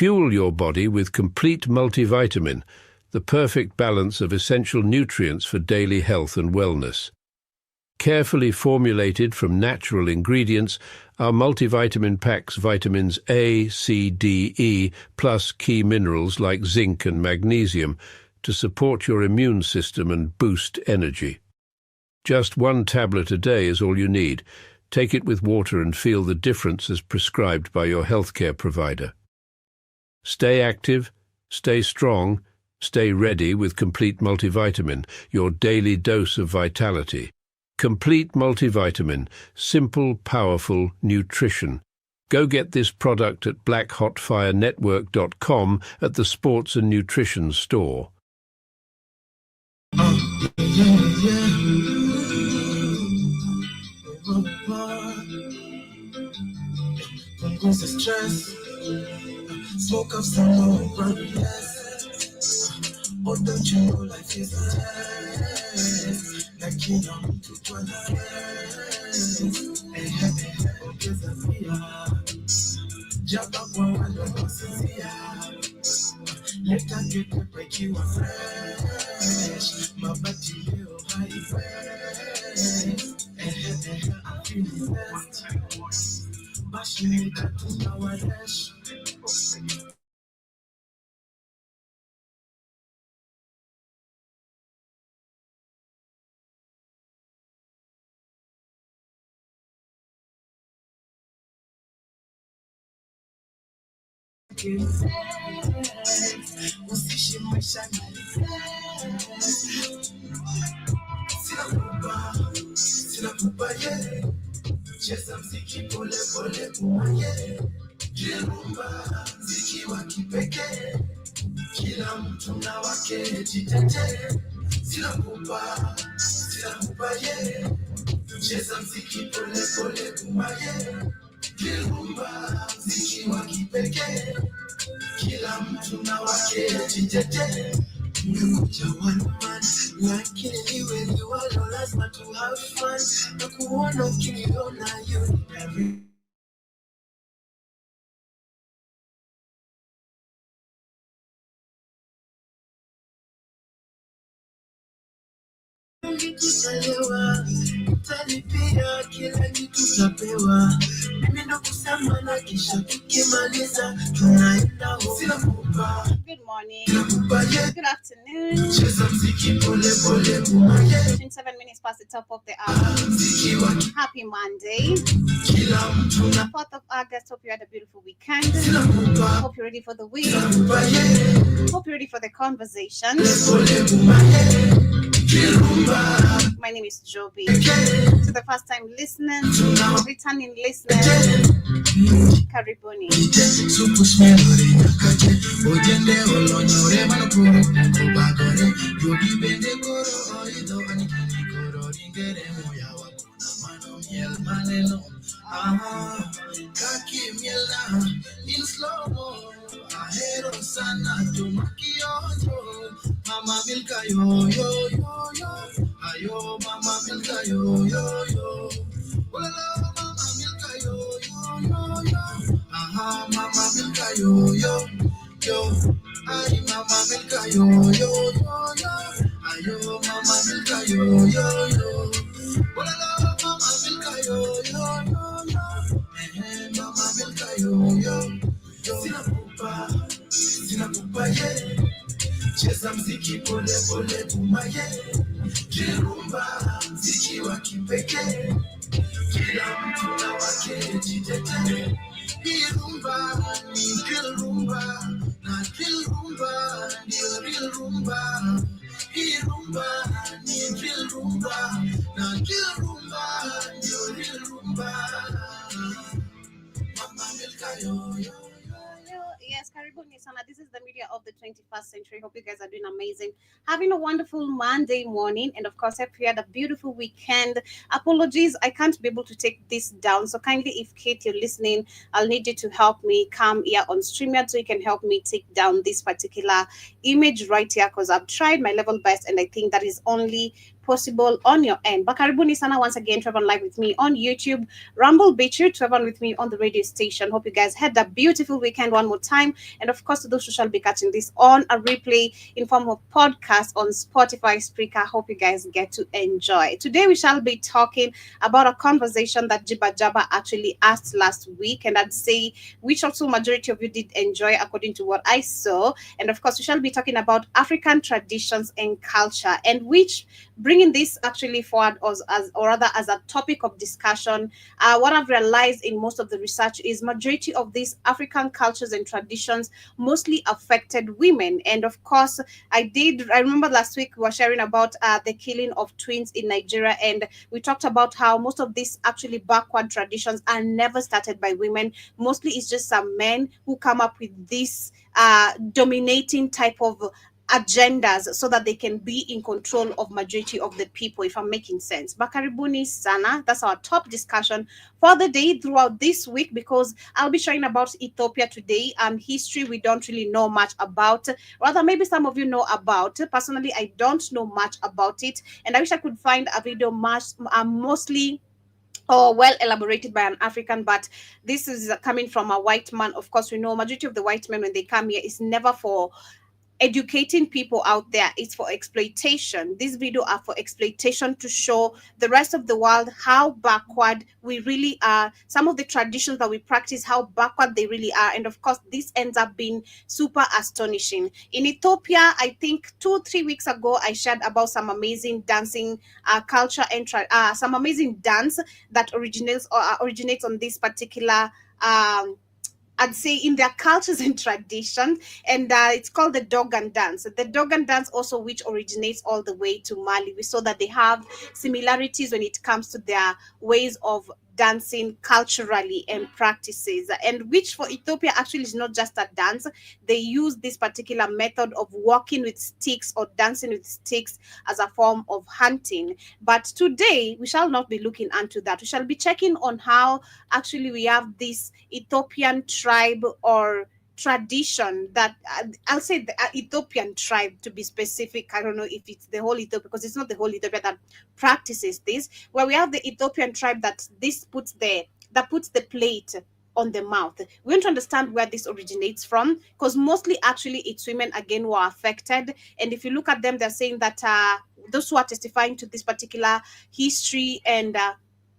Fuel your body with complete multivitamin, the perfect balance of essential nutrients for daily health and wellness. Carefully formulated from natural ingredients, our multivitamin packs vitamins A, C, D, E, plus key minerals like zinc and magnesium to support your immune system and boost energy. Just 1 tablet a day is all you need. Take it with water and feel the difference as prescribed by your healthcare provider. Stay active, stay strong, stay ready with Complete Multivitamin, your daily dose of vitality. Complete Multivitamin, simple, powerful nutrition. Go get this product at blackhotfirenetwork.com at the Sports and Nutrition store. Smoke up some more, brother, yes. Oh, don't you know life is a test? Like you know me to join the rest. Hey, okay, Sophia. Jump up one, I don't know, Cynthia. Let her get the break you are fresh. My body, you high fresh. Hey, I'm feeling blessed. Bash me, that to my dash. Usishi maisha sina pupa ye, cheza mziki pole pole umaye, jirumba mziki wa kipekee, kila mtu na wake jitete. Sina pupa ye, cheza mziki pole pole umaye, jirumba mziki wa kipekee, kila mtu na wake jitete. Nimekuja one man, lakini niwe ni walo lazima to have fun. Na kuona ukiniona you need every Ukitalewa, utalipia kila kitu tapewa. Mimi ndo kusema na kisha tukimaliza tunaenda home. Sina pupa. Good morning. Sina pupa ye. Good afternoon. Cheza mziki pole pole umaye. 27 minutes past the top of the hour. Mziki wa Happy Monday. kila mtu na 4th of August. Hope you had a beautiful weekend. sina pupa. Hope you're ready for the week. Sina pupa ye. Hope you're ready for the conversation. Pole umaye. Kirumba. My name is Joby. To the first time listening, returning listeners, karibuni. Supu smelore nyakache. Ojende olonyore manopuro kubagore. Yogi bende koro oido ani koro ringere moya wakuna mano miel maneno. Kaki miel na in slow mo. Ahero sana tumakionjo. Mama Milka yo yo yo yo. Ayo Mama Milka yo yo yo. Walala Mama Milka yo yo yo yo. Mama Milka yo yo yo. Ay Mama Milka yo yo yo yo. Ayo Mama Milka yo yo yo. Walala Mama Milka yo yo yo yo. Mama Milka yo yo yo. Sina pupa ye. Cheza mziki pole pole umaye, jirumba mziki wa kipekee, kila mtu na wake jitete. Hii rumba ni drill rumba, na drill rumba ndio real rumba. Hii rumba ni drill rumba, na drill rumba ndio real rumba. Mama Milka yo yo. Yes, karibuni sana. This is the media of the 21st century. Hope you guys are doing amazing. Having a wonderful Monday morning. And of course, hope you had a beautiful weekend. Apologies, I can't be able to take this down. So kindly, if Kate, you're listening, I'll need you to help me come here on StreamYard so you can help me take down this particular image right here because I've tried my level best and I think that is only possible on your end. But karibuni sana once again to everyone live with me on YouTube, Rumble Beach, to everyone with me on the radio station. Hope you guys had a beautiful weekend one more time. And of course, to those who shall be catching this on a replay in form of podcast on Spotify, Spreaker, hope you guys get to enjoy. Today we shall be talking about a conversation that Jiba Jaba actually asked last week, and I'd say which also majority of you did enjoy according to what I saw. And of course, we shall be talking about African traditions and culture, and which bringing this actually forward as or rather as a topic of discussion. What I've realized in most of the research is majority of these African cultures and traditions mostly affected women. And of course, I remember last week we were sharing about the killing of twins in Nigeria, and we talked about how most of these actually backward traditions are never started by women. Mostly it's just some men who come up with this dominating type of agendas so that they can be in control of majority of the people, if I'm making sense. Bakaribuni sana, that's our top discussion for the day throughout this week, because I'll be sharing about Ethiopia today. History we don't really know much about, rather maybe some of you know about. Personally, I don't know much about it, and I wish I could find a video much mostly or well elaborated by an African, but this is coming from a white man. Of course, we know majority of the white men when they come here is never for educating people out there, it's for exploitation. These videos are for exploitation to show the rest of the world how backward we really are, some of the traditions that we practice, how backward they really are. And of course, this ends up being super astonishing. In Ethiopia, I think 2 3 weeks ago I shared about some amazing dancing culture and some amazing dance that originates on this particular I'd say in their cultures and traditions, and it's called the Dogon dance. The Dogon dance also, which originates all the way to Mali. We saw that they have similarities when it comes to their ways of dancing culturally and practices, and which for Ethiopia actually is not just a dance. They use this particular method of walking with sticks or dancing with sticks as a form of hunting. But today we shall not be looking into that. We shall be checking on how actually we have this Ethiopian tribe or tradition that I'll say the Ethiopian tribe to be specific. I don't know if it's the whole Ethiopia, because it's not the whole Ethiopia that practices this. Where we have the Ethiopian tribe that puts the plate on the mouth. We want to understand where this originates from, because mostly actually it's women again who are affected. And if you look at them, they're saying that those who are testifying to this particular history and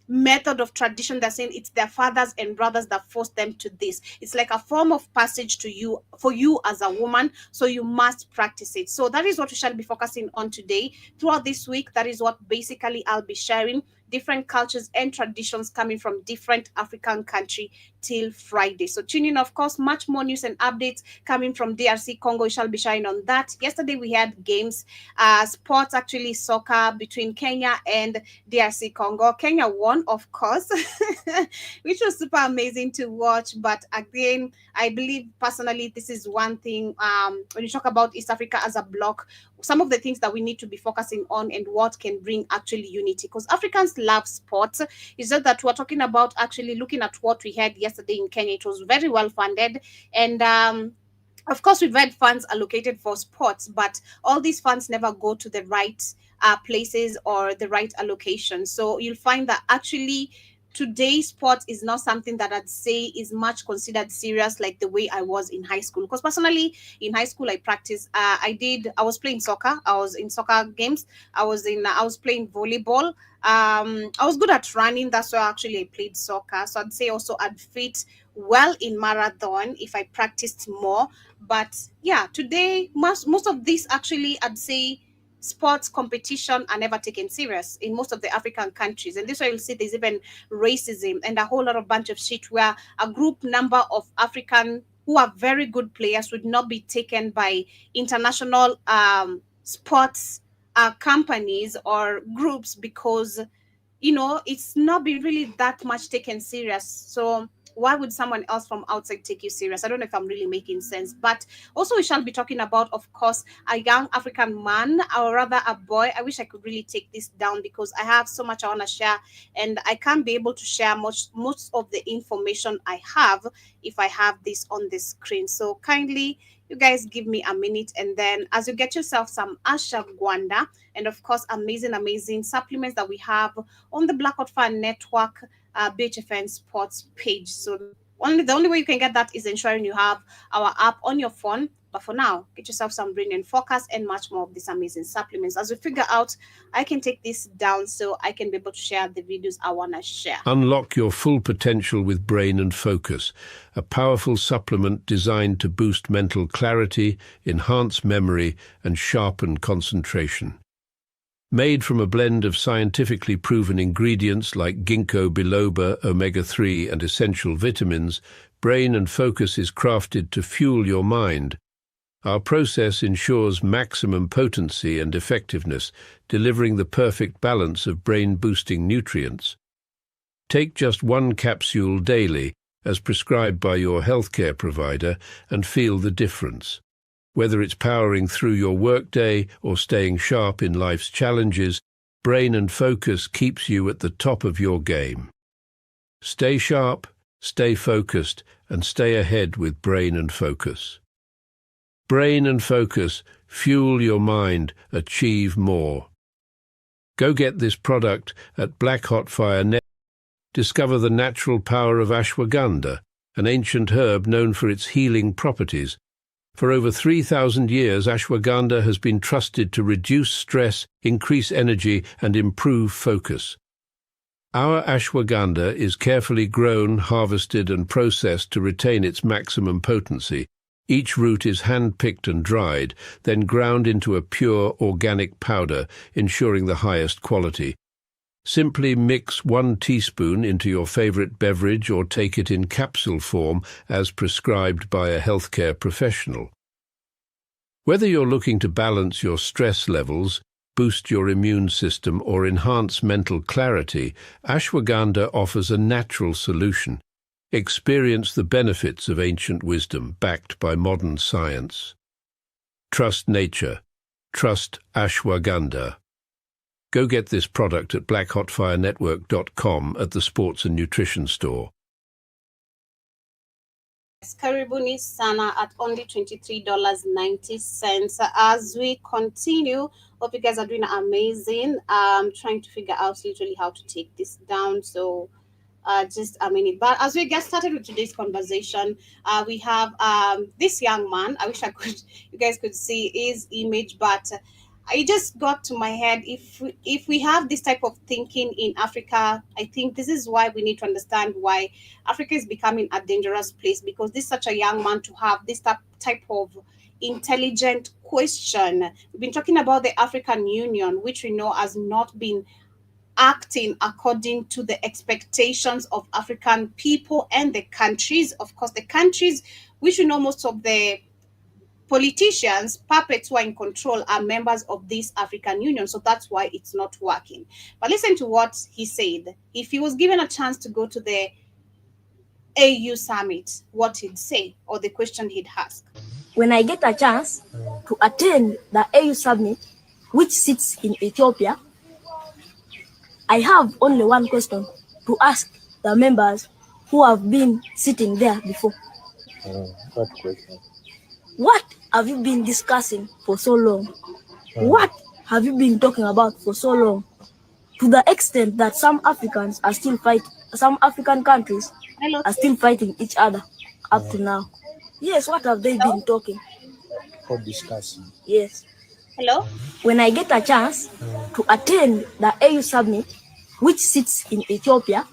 method of tradition, they're saying it's their fathers and brothers that forced them to this. It's like a form of passage to you, for you as a woman, so you must practice it. So that is what we shall be focusing on today throughout this week. That is what basically I'll be sharing, different cultures and traditions coming from different African country till Friday. So tune in, of course, much more news and updates coming from DRC Congo. We shall be sharing on that. Yesterday we had games, sports, actually soccer between Kenya and DRC Congo. Kenya won, of course, which was super amazing to watch. But again, I believe personally, this is one thing. When you talk about East Africa as a bloc, some of the things that we need to be focusing on and what can bring actually unity, because Africans love sports. It's just that we're talking about actually looking at what we had yesterday in Kenya. It was very well funded, and of course we've had funds allocated for sports, but all these funds never go to the right places or the right allocation. So you'll find that actually today's sport is not something that I'd say is much considered serious like the way I was in high school. Because personally, in high school, I practiced. I was playing soccer. I was in soccer games. I was playing volleyball. I was good at running. That's why actually I played soccer. So I'd say also I'd fit well in marathon if I practiced more. But yeah, today most of this actually I'd say sports competition are never taken serious in most of the African countries. And this way you'll see there's even racism and a whole lot of bunch of shit where a group number of African who are very good players would not be taken by international sports companies or groups, because it's not be really that much taken serious. So why would someone else from outside take you serious? I don't know if I'm really making sense. But also we shall be talking about, of course, a young African man, or rather a boy. I wish I could really take this down because I have so much I want to share, and I can't be able to share most of the information I have if I have this on the screen. So kindly You guys give me a minute, and then as you get yourself some ashwagandha, and of course amazing supplements that we have on the Black Hot Fan Network BHFN Sports page. So the only way you can get that is ensuring you have our app on your phone. But for now, get yourself some brain and focus and much more of these amazing supplements. As we figure out, I can take this down so I can be able to share the videos I want to share. Unlock your full potential with Brain and Focus, a powerful supplement designed to boost mental clarity, enhance memory, and sharpen concentration. Made from a blend of scientifically proven ingredients like ginkgo biloba, omega-3, and essential vitamins, Brain and Focus is crafted to fuel your mind. Our process ensures maximum potency and effectiveness, delivering the perfect balance of brain-boosting nutrients. Take just one capsule daily, as prescribed by your healthcare provider, and feel the difference. Whether it's powering through your workday or staying sharp in life's challenges, Brain and Focus keeps you at the top of your game. Stay sharp, stay focused, and stay ahead with Brain and Focus. Brain and Focus, fuel your mind, achieve more. Go get this product at Black Hot Fire Net. Discover the natural power of ashwagandha, an ancient herb known for its healing properties. For over 3,000 years, ashwagandha has been trusted to reduce stress, increase energy, and improve focus. Our ashwagandha is carefully grown, harvested, and processed to retain its maximum potency. Each root is hand-picked and dried, then ground into a pure organic powder, ensuring the highest quality. Simply mix 1 teaspoon into your favorite beverage or take it in capsule form as prescribed by a healthcare professional. Whether you're looking to balance your stress levels, boost your immune system, or enhance mental clarity, ashwagandha offers a natural solution. Experience the benefits of ancient wisdom backed by modern science. Trust nature. Trust ashwagandha. Go get this product at blackhotfirenetwork.com at the Sports and Nutrition Store. Karibuni sana at only $23.90. As we continue, hope you guys are doing amazing. Trying to figure out literally how to take this down. So just a minute. But as we get started with today's conversation, we have this young man. I wish you guys could see his image, but I just got to my head. If we have this type of thinking in Africa, I think this is why we need to understand why Africa is becoming a dangerous place, because this is such a young man to have this type of intelligent question. We've been talking about the African Union, which we know has not been acting according to the expectations of African people and the countries. Of course, the countries, which we know most of the politicians, puppets who are in control, are members of this African Union. So that's why it's not working. But listen to what he said. If he was given a chance to go to the AU summit, what he'd say, or the question he'd ask. When I get a chance to attend the AU summit, which sits in Ethiopia, I have only one question to ask the members who have been sitting there before. What question? What have you been discussing for so long? What have you been talking about for so long? To the extent that some African countries are still fighting each other up to now. Yes, what have they been talking? For discussing. Yes. Hello? When I get a chance to attend the AU summit, which sits in Ethiopia,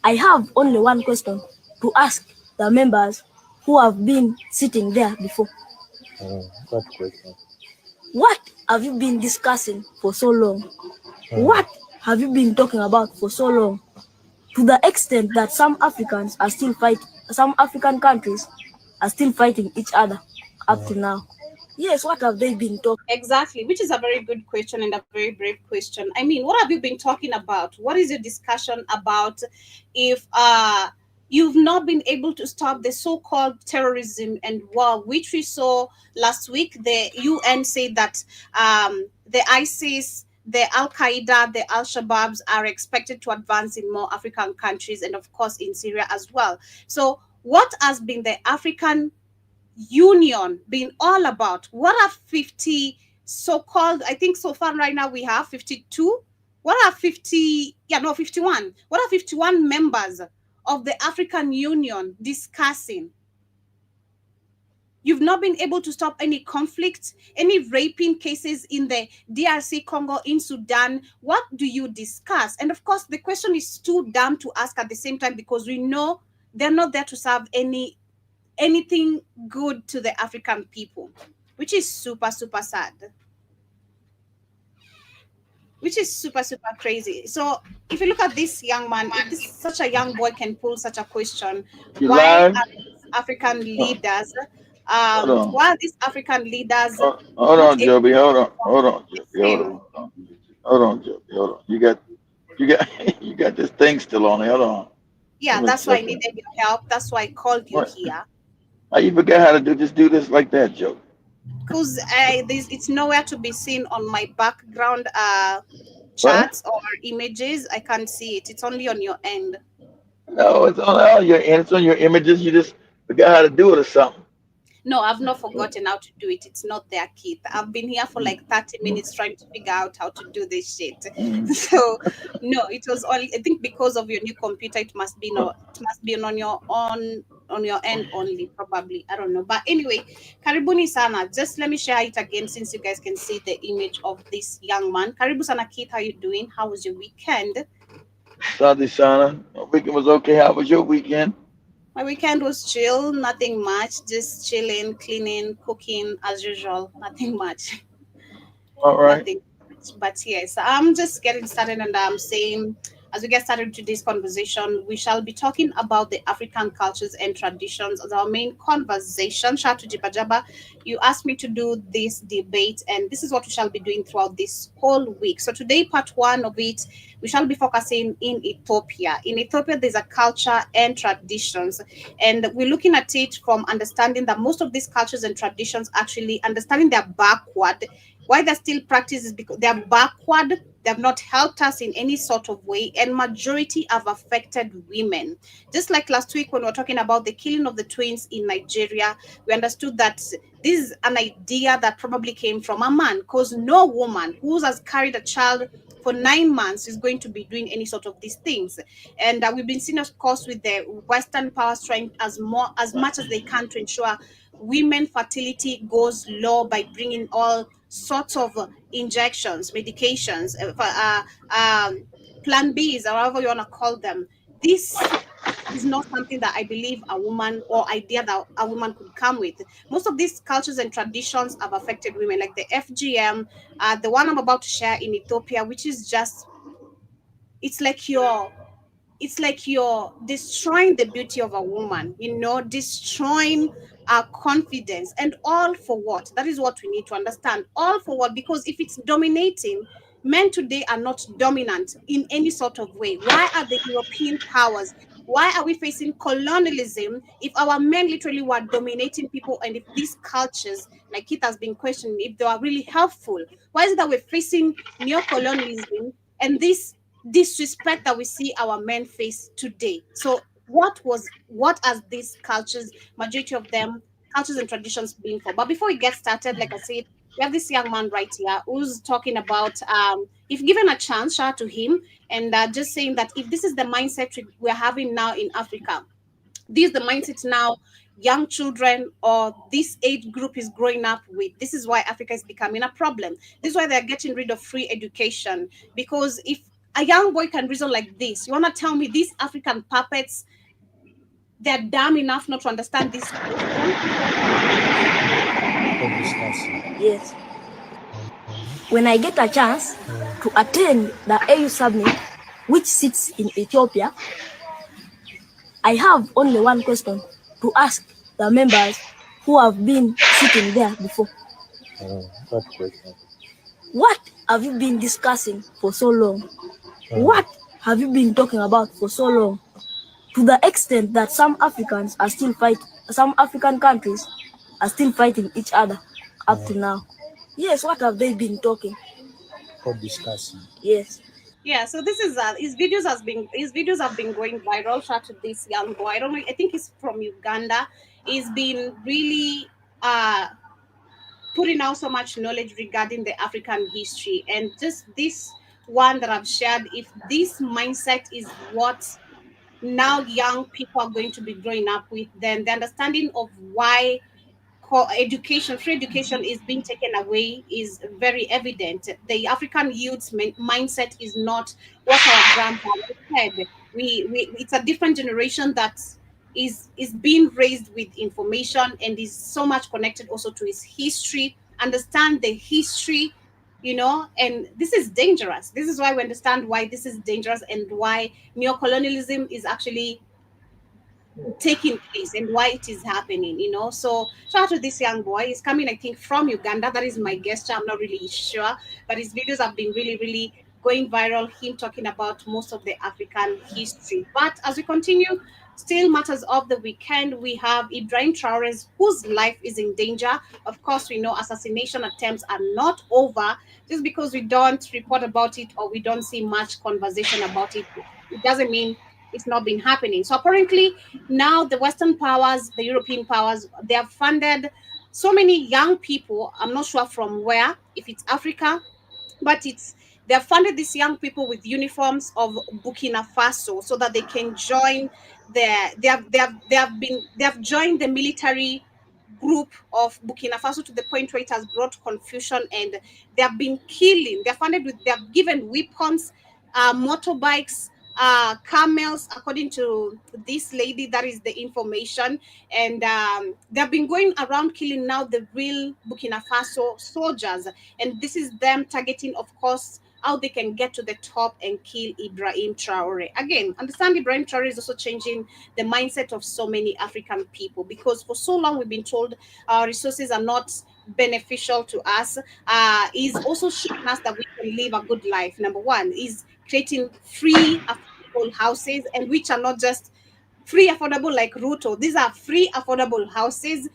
I have only one question to ask the members who have been sitting there before. What question? What have you been discussing for so long? What have you been talking about for so long? To the extent that some African countries are still fighting each other up to now. Yes, what have they been talking? Exactly, which is a very good question and a very brave question. I mean, what have you been talking about? What is your discussion about if you've not been able to stop the so-called terrorism and war, which we saw last week? The UN said that the ISIS, the Al-Qaeda, the Al-Shabaabs are expected to advance in more African countries and, of course, in Syria as well. So what has been the African Union been all about? What are 50 so-called, I think so far right now we have 52. What are 50, 51. What are 51 members of the African Union discussing? You've not been able to stop any conflict, any raping cases in the DRC Congo, in Sudan. What do you discuss? And of course, the question is too dumb to ask at the same time, because we know they're not there to serve anything good to the African people, which is super, super sad. Which is super, super crazy. So if you look at this young man, if this such a young boy can pull such a question, You why live? are these African leaders, Hold on. why are these African leaders Hold not on, able Joby. Hold on. to Hold on, Joby. Hold listen? on. Hold on, Joby. Hold on. You got you got this thing still on there. Hold on. Yeah, Give me a that's why I second. needed your help. That's why I called you What? here. You forgot how to do this like that, Joby. Because it's nowhere to be seen on my background What? charts or images. I can't see it. It's only on your end. No, it's on all your it's on your images. You just forgot how to do it or something. No, I've not forgotten how to do it. It's not there, Keith. I've been here for like 30 minutes trying to figure out how to do this shit. Mm. So no, it was only, I think, because of your new computer, it must be no, it must be on your end only, probably. I don't know. But anyway, Karibuni Sana. Just let me share it again since you guys can see the image of this young man. Karibu Sana, Keith, how you doing? How was your weekend? Sunday, Sana. My weekend was okay. How was your weekend? My weekend was chill, nothing much, just chilling, cleaning, cooking as usual, nothing much. All right. Nothing much. But yes, I'm just getting started, and I'm saying, as we get started to this conversation, we shall be talking about the African cultures and traditions as our main conversation. Shout to Jibajaba. You asked me to do this debate, and this is what we shall be doing throughout this whole week. So today, part one of it, we shall be focusing in Ethiopia. In Ethiopia, there's a culture and traditions, and we're looking at it from understanding that most of these cultures and traditions, actually understanding they're backward. Why they're still practiced is because they're backward. They have not helped us in any sort of way, and majority have affected women. Just like last week when we were talking about the killing of the twins in Nigeria, we understood that this is an idea that probably came from a man, because no woman who has carried a child for 9 months is going to be doing any sort of these things. And we've been seeing, of course, with the Western powers trying as much as they can to ensure women fertility goes low by bringing all sorts of injections, medications, plan Bs, or however you want to call them. This is not something that I believe a woman, or idea that a woman could come with. Most of these cultures and traditions have affected women, like the FGM, the one I'm about to share in Ethiopia, which is just, it's like you're destroying the beauty of a woman, destroying our confidence, and all for what? That is what we need to understand. All for what? Because if it's dominating, men today are not dominant in any sort of way. Why are the European powers? Why are we facing colonialism if our men literally were dominating people, and if these cultures, like it has been questioned, if they are really helpful? Why is it that we're facing neo-colonialism and this disrespect that we see our men face today? So what are these cultures, majority of them, cultures and traditions, being for? But before we get started, like I said, we have this young man right here who's talking about, if given a chance, shout out to him, and just saying that if this is the mindset we're having now in Africa, this is the mindset now young children or this age group is growing up with. This is why Africa is becoming a problem. This is why they're getting rid of free education. Because if a young boy can reason like this, you want to tell me these African puppets, they're dumb enough not to understand this question? For discussing. Yes. When I get a chance to attend the AU summit, which sits in Ethiopia, I have only one question to ask the members who have been sitting there before. What question? What have you been discussing for so long? What have you been talking about for so long? To the extent that some African countries are still fighting each other up to now. Yes, what have they been talking? For discussing. Yes. Yeah, so this is his videos have been going viral. Shout out to this young boy. I don't know. I think he's from Uganda, is been really putting out so much knowledge regarding the African history. And just this one that I've shared, if this mindset is what now young people are going to be growing up with, then the understanding of why education, free education is being taken away is very evident. The African youth's mindset is not what our grandfathers had. We it's a different generation that is being raised with information and is so much connected also to its history, understand the history, and this is dangerous. This is why we understand why this is dangerous and why neocolonialism is actually taking place and why it is happening. So shout out to this young boy. He's coming, I think, from Uganda. That is my gesture. I'm not really sure, but his videos have been really, really going viral. Him talking about most of the African history. But as we continue, still matters of the weekend, we have Ibrahim Traores, whose life is in danger. Of course, we know assassination attempts are not over. Just because we don't report about it or we don't see much conversation about it, it doesn't mean it's not been happening. So apparently now the Western powers, the European powers, they have funded so many young people. I'm not sure from where, if it's Africa, but it's they have funded these young people with uniforms of Burkina Faso so that they can join they have joined the military group of Burkina Faso to the point where it has brought confusion, and they have been killing. They're funded with they have given weapons, motorbikes, camels, according to this lady. That is the information, and they've been going around killing now the real Burkina Faso soldiers, and this is them targeting, of course, how they can get to the top and kill Ibrahim Traore. Again, understand Ibrahim Traore is also changing the mindset of so many African people, because for so long we've been told our resources are not beneficial to us. Is also showing us that we can live a good life. Number one is creating free, affordable houses, and which are not just free, affordable like Ruto. These are free, affordable houses.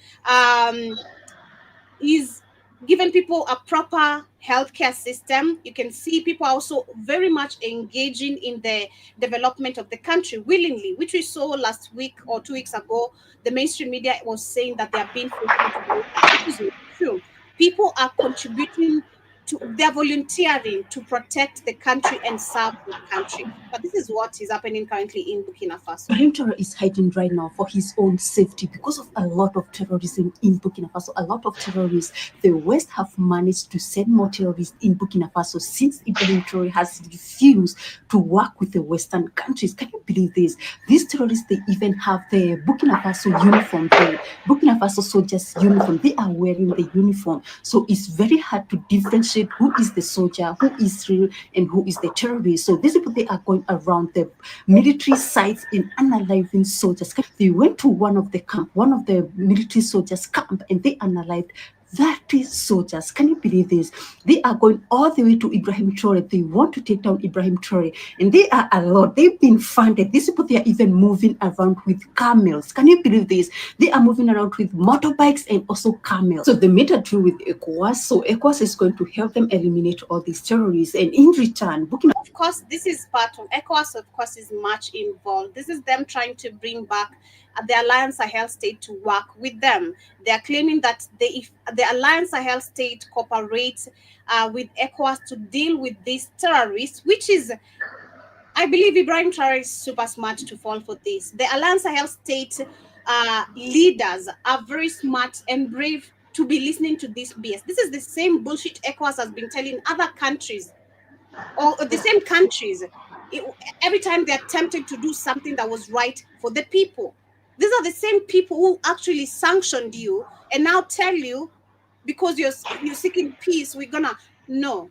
Is giving people a proper healthcare system. You can see people are also very much engaging in the development of the country willingly, which we saw last week or 2 weeks ago. The mainstream media was saying that they are being forced into the war, which is not true. People are contributing to, they're volunteering to protect the country and serve the country. But this is what is happening currently in Burkina Faso. Ibrahim Traore is hiding right now for his own safety because of a lot of terrorism in Burkina Faso. A lot of terrorists. The West have managed to send more terrorists in Burkina Faso since Ibrahim Traore has refused to work with the Western countries. Can you believe this? These terrorists, they even have the Burkina Faso uniform, the Burkina Faso soldiers uniform. They are wearing the uniform. So it's very hard to differentiate who is the soldier, who is real, and who is the terrorist. So these people, they are going around the military sites in unaliving soldiers. They went to one of the military soldiers camp, and they analyzed 30 soldiers. Can you believe this? They are going all the way to Ibrahim Traore. They want to take down Ibrahim Traore, and they are a lot. They've been funded. These people, they are even moving around with camels. Can you believe this? They are moving around with motorbikes and also camels. So they made a deal with ECOWAS. So ECOWAS is going to help them eliminate all these terrorists, and in return, of course, this is part of ECOWAS. Of course, is much involved. This is them trying to bring back the Alliance Sahel state to work with them. They are claiming that if the Alliance Sahel state cooperates with ECOWAS to deal with these terrorists, which is, I believe Ibrahim Traore is super smart to fall for this. The Alliance Sahel state leaders are very smart and brave to be listening to this BS. This is the same bullshit ECOWAS has been telling other countries, or the same countries, every time they're tempted to do something that was right for the people. These are the same people who actually sanctioned you and now tell you, because you're seeking peace, we're gonna. No.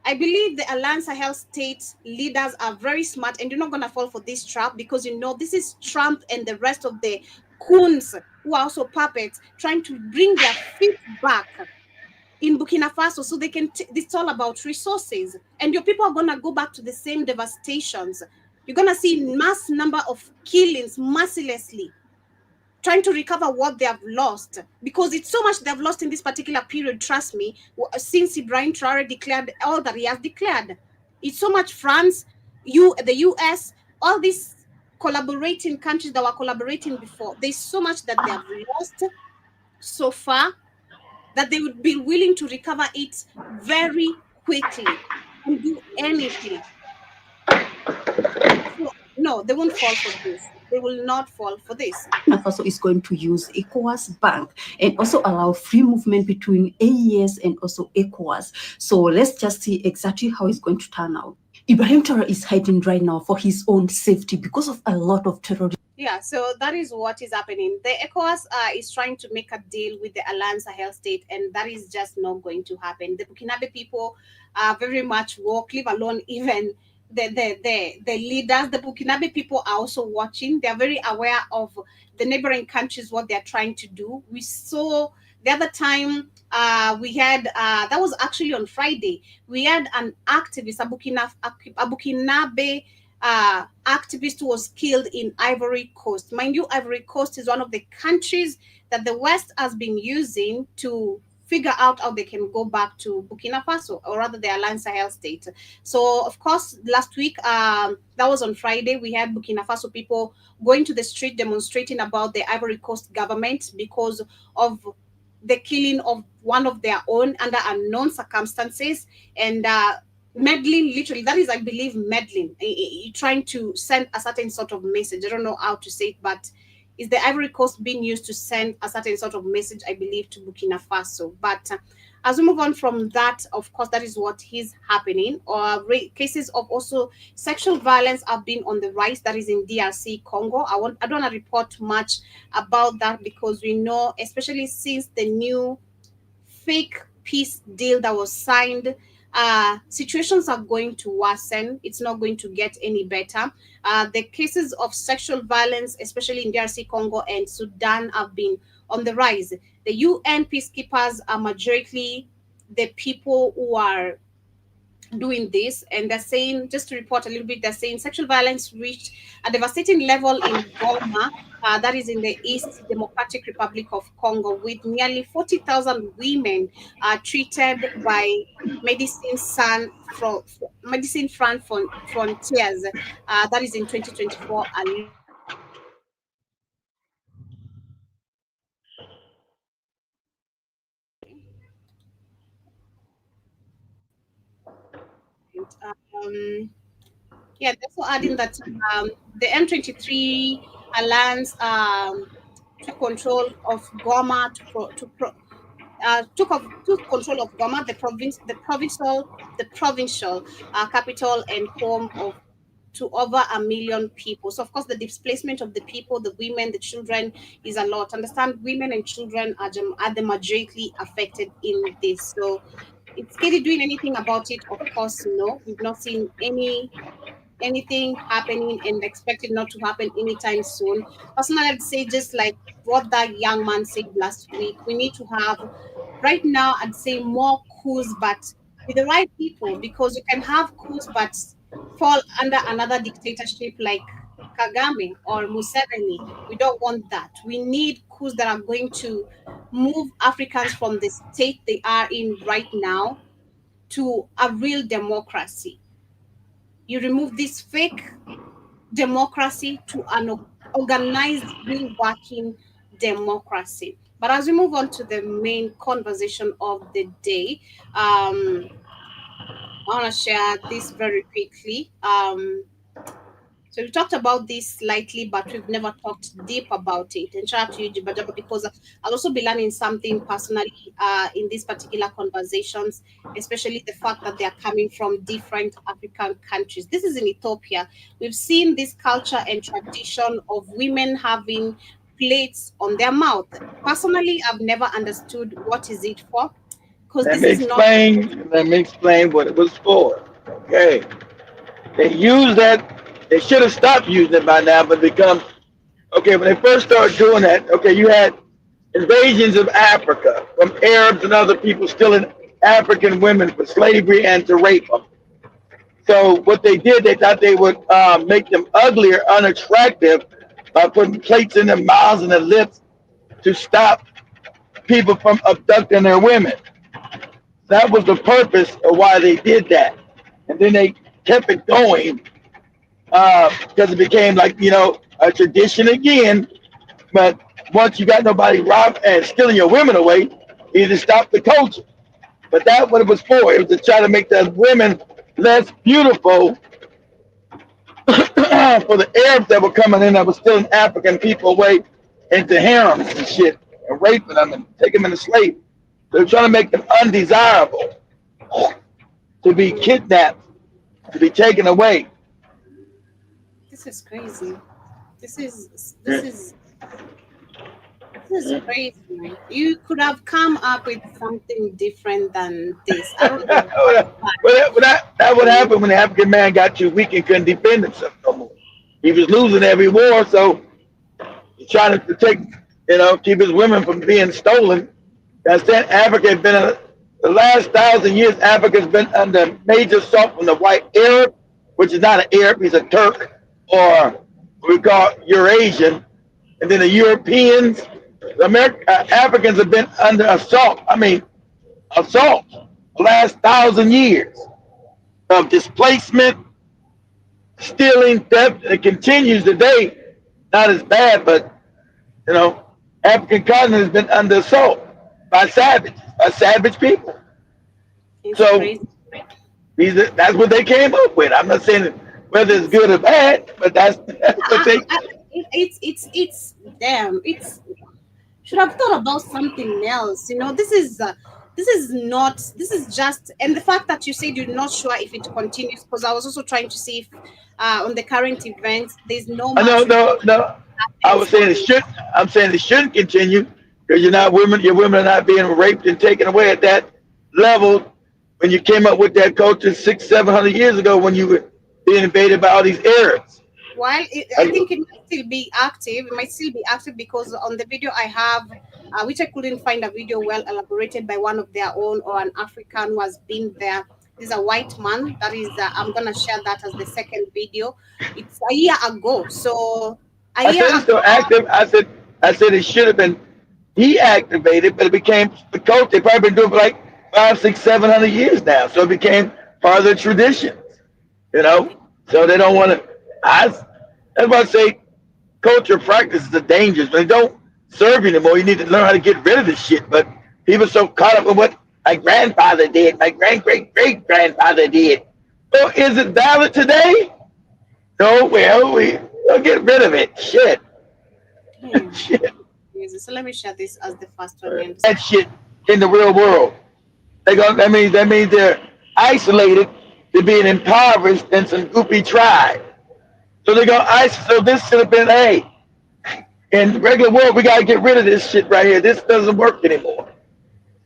I believe the Alliance Sahel state leaders are very smart, and you're not gonna fall for this trap, because this is Trump and the rest of the coons who are also puppets trying to bring their feet back in Burkina Faso, so they can. It's all about resources, and your people are gonna go back to the same devastations. You're gonna see mass number of killings mercilessly, trying to recover what they have lost, because it's so much they've lost in this particular period. Trust me, since Ibrahim Traore declared all that he has declared, it's so much. France, the US, all these collaborating countries that were collaborating before. There's so much that they have lost so far that they would be willing to recover it very quickly and do anything. So, no, they won't fall for this. They will not fall for this. Burkina Faso is going to use ECOWAS Bank and also allow free movement between AES and also ECOWAS. So let's just see exactly how it's going to turn out. Ibrahim Traore is hiding right now for his own safety because of a lot of terrorism. Yeah, so that is what is happening. The ECOWAS is trying to make a deal with the Alliance Sahel state, and that is just not going to happen. The Burkinabe people are very much woke, leave alone even the leaders. The Burkinabe people are also watching. They are very aware of the neighboring countries, what they are trying to do. We saw the other time we had, that was actually on Friday, we had an activist, a Burkinabe activist who was killed in Ivory Coast. Mind you, Ivory Coast is one of the countries that the West has been using to figure out how they can go back to Burkina Faso, or rather the Alliance Sahel state. So, of course, last week, that was on Friday, we had Burkina Faso people going to the street demonstrating about the Ivory Coast government because of the killing of one of their own under unknown circumstances, and meddling, literally, that is, I believe, meddling, trying to send a certain sort of message. I don't know how to say it, but is the Ivory Coast being used to send a certain sort of message, I believe, to Burkina Faso. But as we move on from that, of course, that is what is happening. Or cases of also sexual violence have been on the rise. That is in DRC Congo. I don't want to report much about that because we know, especially since the new fake peace deal that was signed, situations are going to worsen. It's not going to get any better. The cases of sexual violence, especially in DRC Congo and Sudan, have been on the rise. The UN peacekeepers are majority the people who are doing this, and they're saying, just to report a little bit, they're saying sexual violence reached a devastating level in Goma, that is in the East Democratic Republic of Congo, with nearly 40,000 women treated by Medicine Sans Frontiers, that is in 2024 alone. Um, yeah, therefore adding that the M23 alliance took control of Goma took control of Goma, the provincial capital and home of to over 1 million people. So of course the displacement of the people, the women, the children is a lot. Understand, women and children are the majority affected in this. So it's scary doing anything about it. Of course, no, we've not seen anything happening and expect it not to happen anytime soon. Personally, I'd say just like what that young man said last week, we need to have right now, I'd say more coups, but with the right people, because you can have coups but fall under another dictatorship like Kagame or Museveni. We don't want that. We need coups that are going to move Africans from the state they are in right now to a real democracy. You remove this fake democracy to an organized, real working democracy. But as we move on to the main conversation of the day, I want to share this very quickly. So we talked about this slightly, but we've never talked deep about it. And shout out to you, Jibajaba, because I'll also be learning something personally in these particular conversations, especially the fact that they are coming from different African countries. This is in Ethiopia. We've seen this culture and tradition of women having plates on their mouth. Personally, I've never understood what is it for, because Let this me is not. explain. Let me explain what it was for. Okay, they use that. They should have stopped using it by now, but become okay. When they first started doing that, okay, you had invasions of Africa from Arabs and other people stealing African women for slavery and to rape them. So what they did, they thought they would make them uglier, unattractive by putting plates in their mouths and their lips to stop people from abducting their women. That was the purpose of why they did that. And then they kept it going because it became like a tradition again. But once you got nobody robbing and stealing your women away, you just stop the culture. But that's what it was for. It was to try to make the women less beautiful for the Arabs that were coming in that were stealing African people away into harems and shit and raping them and taking them into slavery. They're trying to make them undesirable to be kidnapped, to be taken away. This is crazy. This is this is this is crazy. You could have come up with something different than this. I don't know. That would happen when the African man got too weak and couldn't defend himself no more. He was losing every war, so he's trying to protect, keep his women from being stolen. That's that Africa has been the last 1,000 years. Africa's been under major assault from the white Arab, which is not an Arab, he's a Turk, or what we call Eurasian, and then the Europeans. Africans have been under assault. I mean, assault the last 1,000 years of displacement, stealing, theft. It continues today. Not as bad, but African continent has been under assault by savage people. It's So crazy. that's what they came up with. I'm not saying whether it's good or bad, but that's what they. It's damn. It's should have thought about something else. This is not. This is just. And the fact that you said you're not sure if it continues, because I was also trying to see if on the current events there's no I know, much no, no. I was happens saying on. it should. I'm saying it shouldn't continue because you're not women. Your women are not being raped and taken away at that level when you came up with that culture 600, 700 years ago when you were being invaded by all these Arabs. While I Like, think it might still be active, it might still be active because on the video I have, which I couldn't find a video well elaborated by one of their own or an African who has been there. There's a white man that is. I'm gonna share that as the second video. It's a year ago, so a I year said it's ago. still active. I said it should have been deactivated, but it became the culture. They've probably been doing it for like 5, 6, 700 years now, so it became part of the traditions. You know, so they don't want to. That's why I say culture practices are dangerous. They don't serve you anymore. You need to learn how to get rid of this shit. But people are so caught up in what my grandfather did, my great grandfather did. Well, is it valid today? No. Well, we'll get rid of it. Shit. Hmm. Shit. So let me share this as the first one. You That understand? shit in the real world. That means they're isolated. They're being impoverished in some goopy tribe. So they're gonna isolate. So this should have been, hey, in the regular world, we gotta get rid of this shit right here. This doesn't work anymore.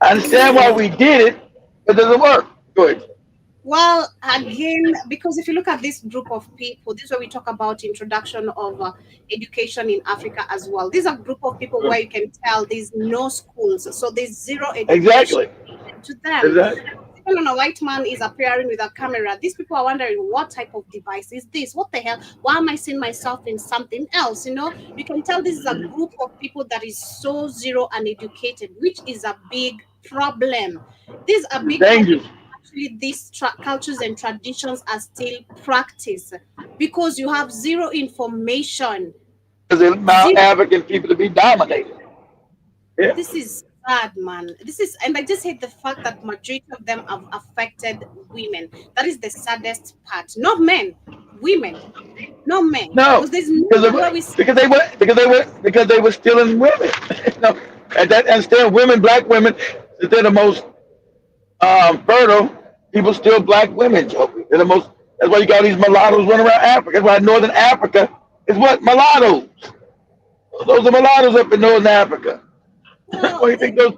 I understand why we did it, but it doesn't work. Good. Well, again, because if you look at this group of people, this is where we talk about introduction of education in Africa as well. These are group of people where you can tell there's no schools, so there's zero education Exactly. to them. Exactly. Even when a white man is appearing with a camera, these people are wondering what type of device is this? What the hell? Why am I seeing myself in something else? You can tell this is a group of people that is so zero uneducated, which is a big problem. This is a It's big problem. dangerous Actually, these cultures and traditions are still practiced because you have zero information. because it allows Zero. African people to be dominated. Yeah. This is sad, man. This is, and I just hate the fact that majority of them have affected women. That is the saddest part. Not men, women, not men, No, because there's because nowhere where we see. they were stealing women. No, and that understand women, black women, that they're the most fertile. People steal black women, Joey. They're the most. That's why you got these mulattoes running around Africa. That's why Northern Africa is what mulattoes. Those are mulattoes up in Northern Africa. Well, What do you think those?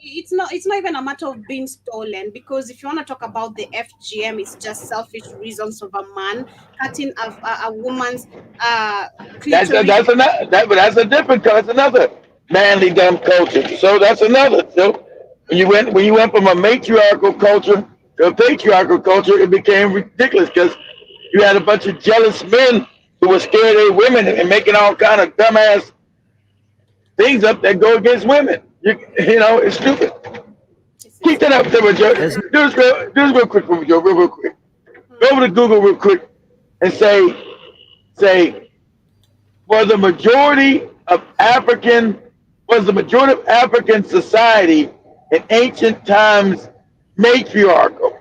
it's not even a matter of being stolen because if you want to talk about the FGM, it's just selfish reasons of a man cutting a woman's That's a, clitoris. that's another. But that's a different. That's another manly dumb culture. So that's another. So when you went from a matriarchal culture to a patriarchal culture, it became ridiculous because you had a bunch of jealous men who were scared of women and making all kind of dumbass things up that go against women. It's stupid. This Keep is that up there, Joe. There's Do this real quick for me, Joe, real quick. Go hmm. over to Google real quick and say say, was the majority of African was the majority of African society in ancient times matriarchal?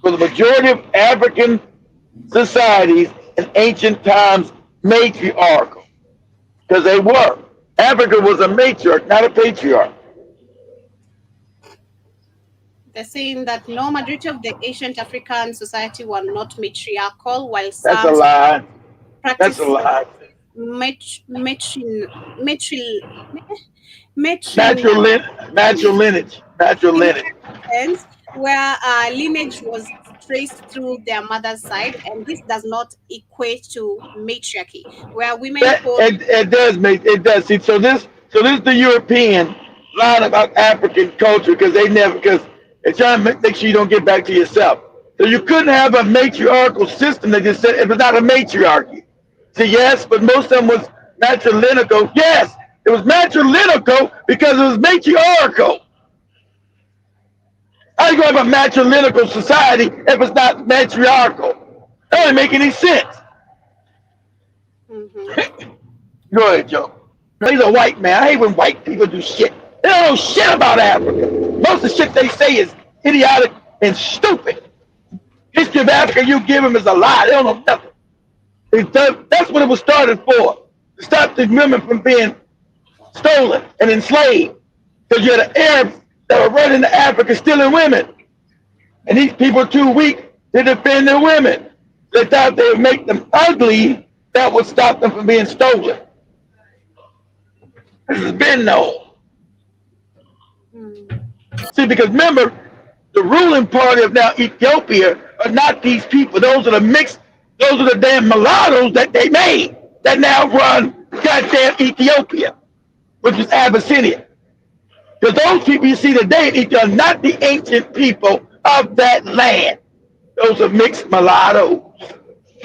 For the majority of African societies in ancient times matriarchal, because they were. Africa was a matriarch, not a patriarch. They're saying that no, majority of the ancient African society were not matriarchal, while That's a some lie. That's a practice lie. matri matri matri Natural, matrilineal natural lineage. Natural lineage. inheritance, where lineage was traced through their mother's side, and this does not equate to matriarchy, where women That hold. it does make it does. See, so this is the European line about African culture because they never because they're trying to make sure you don't get back to yourself. So you couldn't have a matriarchal system that just said it was not a matriarchy. See, yes, but most of them was matrilineal. Yes, it was matrilineal because it was matriarchal. How you going to have a matrilineal society if it's not matriarchal? That doesn't make any sense. Mhm. Go ahead, Joe. He's a white man. I hate when white people do shit. They don't know shit about Africa. Most of the shit they say is idiotic and stupid. History of Africa you give them is a lie. They don't know nothing. That's what it was started for. To stop the women from being stolen and enslaved. Because you had the Arabs that were running to Africa stealing women. And these people are too weak to defend their women. They thought they would make them ugly. That would stop them from being stolen. This has been known. Mm. See, because remember, the ruling party of now Ethiopia are not these people. Those are the mixed, those are the damn mulattoes that they made that now run goddamn Ethiopia, which is Abyssinia. Because those people you see today in Ethiopia are not the ancient people of that land. Those are mixed mulattoes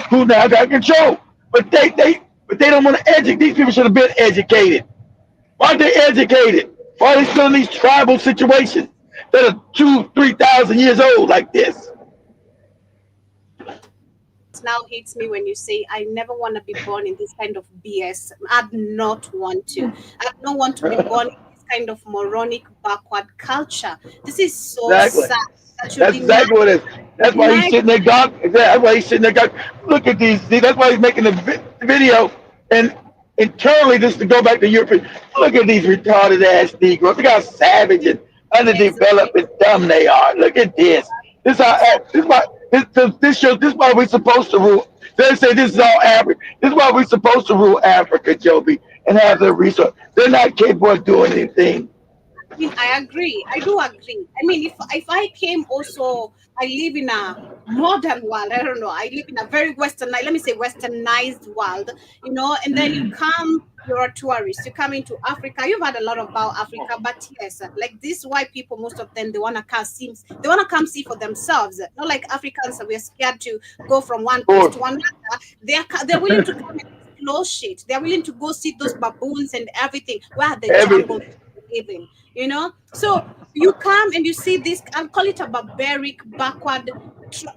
who now got control. But they don't want to educate. These people should have been educated. Why aren't they educated? Why are they still in these tribal situations that are 2,000-3,000 years old like this? Now hits me when you say I never want to be born in this kind of BS. I'd not want to. I'd not want to be born in this kind of moronic backward culture. This is so Exactly. sad that you That's exactly what it is. That's why he's deny. sitting there, God. That's why he's sitting there, God. Look at these. See, that's why he's making the video. And internally, just to go back to Europe, look at these retarded ass Negroes. Look how savage and underdeveloped and dumb they are. Look at this. This how. This why. This shows. This why we're supposed to rule. They say this is all Africa. This is why we're supposed to rule Africa, Joby, and have the resource. They're not capable of doing anything. I mean, I agree. I do agree. I mean, if I came also, I live in a modern world. I don't know. I live in a very westernized, let me say westernized world, and then you come, you're a tourist. You come into Africa. You've heard a lot about Africa, but yes, like these white people, most of them, they wanna come see for themselves. Not like Africans, we're scared to go from one place Or to another. They're willing to come and explore shit. They're willing to go see those baboons and everything. Where the jungle everything. living, so you come and you see this, I'll call it a barbaric backward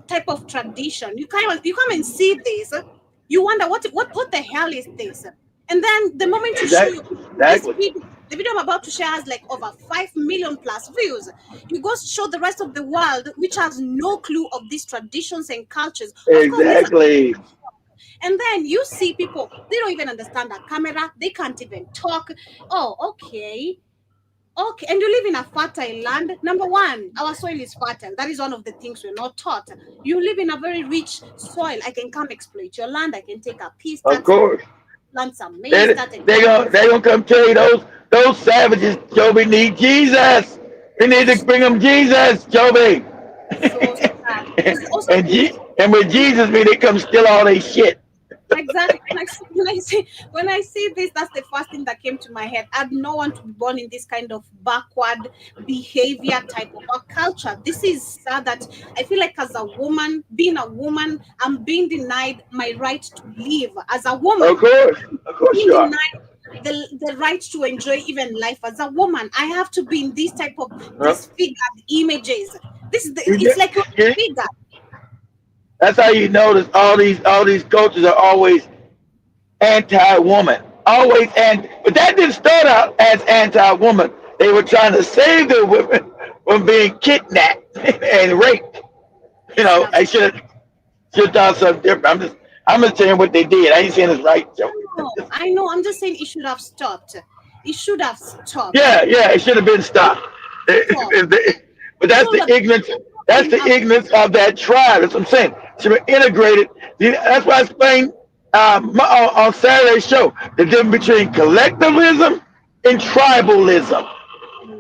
type of tradition. You come and see this, you wonder what the hell is this, and then the moment you show this Exactly. video, the video I'm about to share has like over 5 million plus views. You go show the rest of the world which has no clue of these traditions and cultures. Of course, these are, Exactly. and then you see people, they don't even understand a camera, they can't even talk. Oh, okay. Okay, and you live in a fertile land. Number one, our soil is fertile. That is one of the things we're not taught. You live in a very rich soil. I can come exploit your land. I can take a piece, Of start some, course. plant some maize, They start a they gonna they gonna come tell you those savages, Joby, need Jesus. We need to bring them Jesus, Joby. so sad. It's also And with Jesus, me they come steal all their shit. exactly when I see this, that's the first thing that came to my head. I'd not want to be born in this kind of backward behavior type of a culture. This is sad that I feel like as a woman, being a woman, I'm being denied my right to live as a woman. Of course Being you are. denied the right to enjoy even life as a woman. I have to be in this type of Huh? disfigured images. This is You it's get, like you're you, disfigured. That's how you notice all these cultures are always anti-woman, always but that didn't start out as anti-woman. They were trying to save the women from being kidnapped and raped. I should have done something different. I'm just saying what they did. I ain't saying it's right, Joe. I know. I'm just saying it should have stopped. It should have stopped. Yeah, it should have been stopped. Stop. But that's So the that ignorance. That's nothing the happened. ignorance of that tribe. That's what I'm saying. Should be integrated. That's why I explained on Saturday's show the difference between collectivism and tribalism.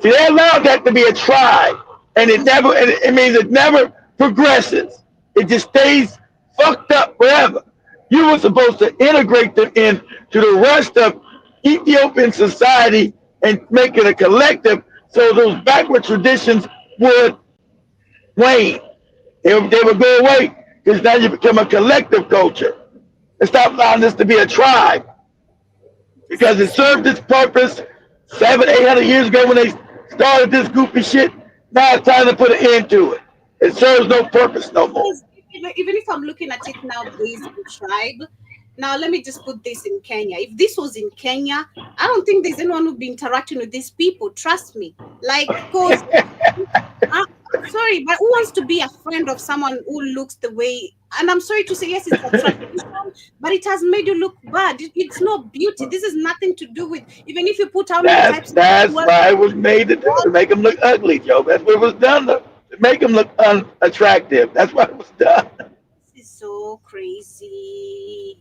See, they allowed that to be a tribe, and it means it never progresses. It just stays fucked up forever. You were supposed to integrate them into the rest of Ethiopian society and make it a collective, so those backward traditions would wane. They would go away because now you become a collective culture and stop allowing this to be a tribe because it served its purpose 700-800 years ago when they started this goofy shit. Now it's time to put an end to it. It serves no purpose no more. Because even if I'm looking at it now based on tribe, now let me just put this in Kenya. If this was in Kenya, I don't think there's anyone who'd be interacting with these people. Trust me. Like, cause sorry, but who wants to be a friend of someone who looks the way? And I'm sorry to say, yes, it's a tradition, but it has made you look bad. It's not beauty. This is nothing to do with, even if you put how many types That's of why it was made to do, to make them look ugly, Joe. That's what it was done to make them look unattractive. That's why it was done. this is so crazy.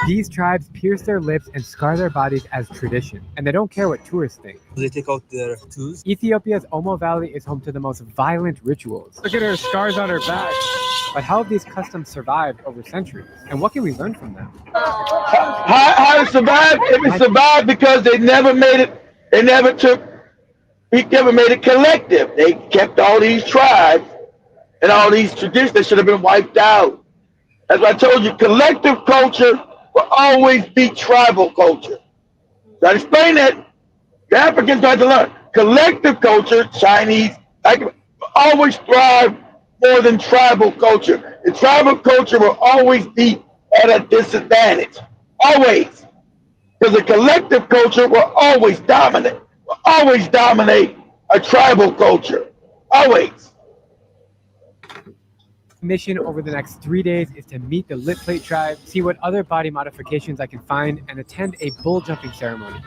These tribes pierce their lips and scar their bodies as tradition, and they don't care what tourists think. They take out their tattoos. Ethiopia's Omo Valley is home to the most violent rituals. Look at her scars on her back. But how have these customs survived over centuries? And what can we learn from them? How it survived? It survived because they never made it. They never made it collective. They kept all these tribes and all these traditions that should have been wiped out. As I told you, collective culture will always beat tribal culture. So I explain that the Africans got to learn. Collective culture, Chinese, always thrive more than tribal culture. The tribal culture will always be at a disadvantage. Always. Because the collective culture will always dominate. Will always dominate a tribal culture. Always. Mission over the next 3 days is to meet the Lip Plate tribe, see what other body modifications I can find, and attend a bull jumping ceremony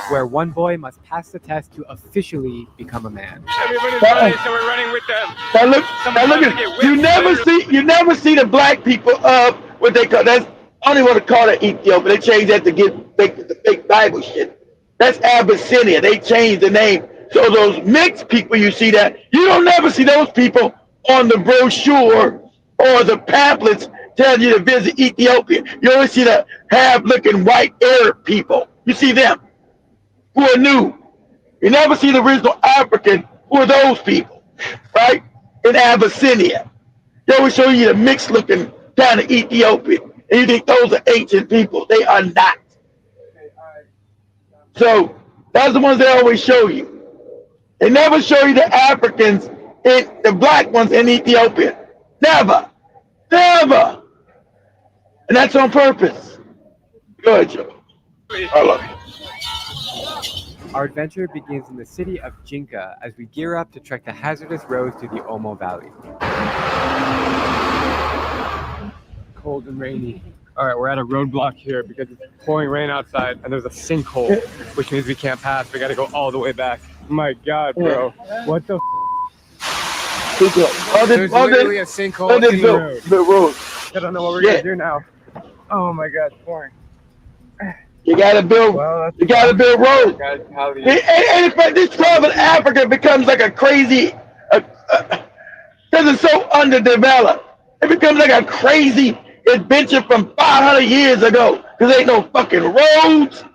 where one boy must pass the test to officially become a man. Everybody's running, so we're running with them. Now look at you never see the black people of what they call that's I don't even want to call it Ethiopia. They changed that to get the fake Bible shit. That's Abyssinia. They changed the name. So those mixed people you see that you don't never see those people on the brochure or the pamphlets telling you to visit Ethiopia. You only see the half-looking white Arab people. You see them who are new. You never see the original African who are those people, right? In Abyssinia. They always show you the mixed-looking kind of Ethiopia. And you think those are ancient people. They are not. So that's the ones they always show you. They never show you the Africans, the black ones in Ethiopia. Never. Never. And that's on purpose. Go ahead, Joe. Hello. Our adventure begins in the city of Jinka as we gear up to trek the hazardous roads to the Omo Valley. Cold and rainy. All right, we're at a roadblock here because it's pouring rain outside and there's a sinkhole, which means we can't pass. We got to go all the way back. My God, bro. What the There's literally a sinkhole in the road. I don't know what we're going to do now. Oh my God, it's pouring. You gotta build. You gotta build roads. And in fact, this tribe in Africa becomes like a crazy, because it's so underdeveloped. It becomes like a crazy adventure from 500 years ago. Because ain't no fucking roads,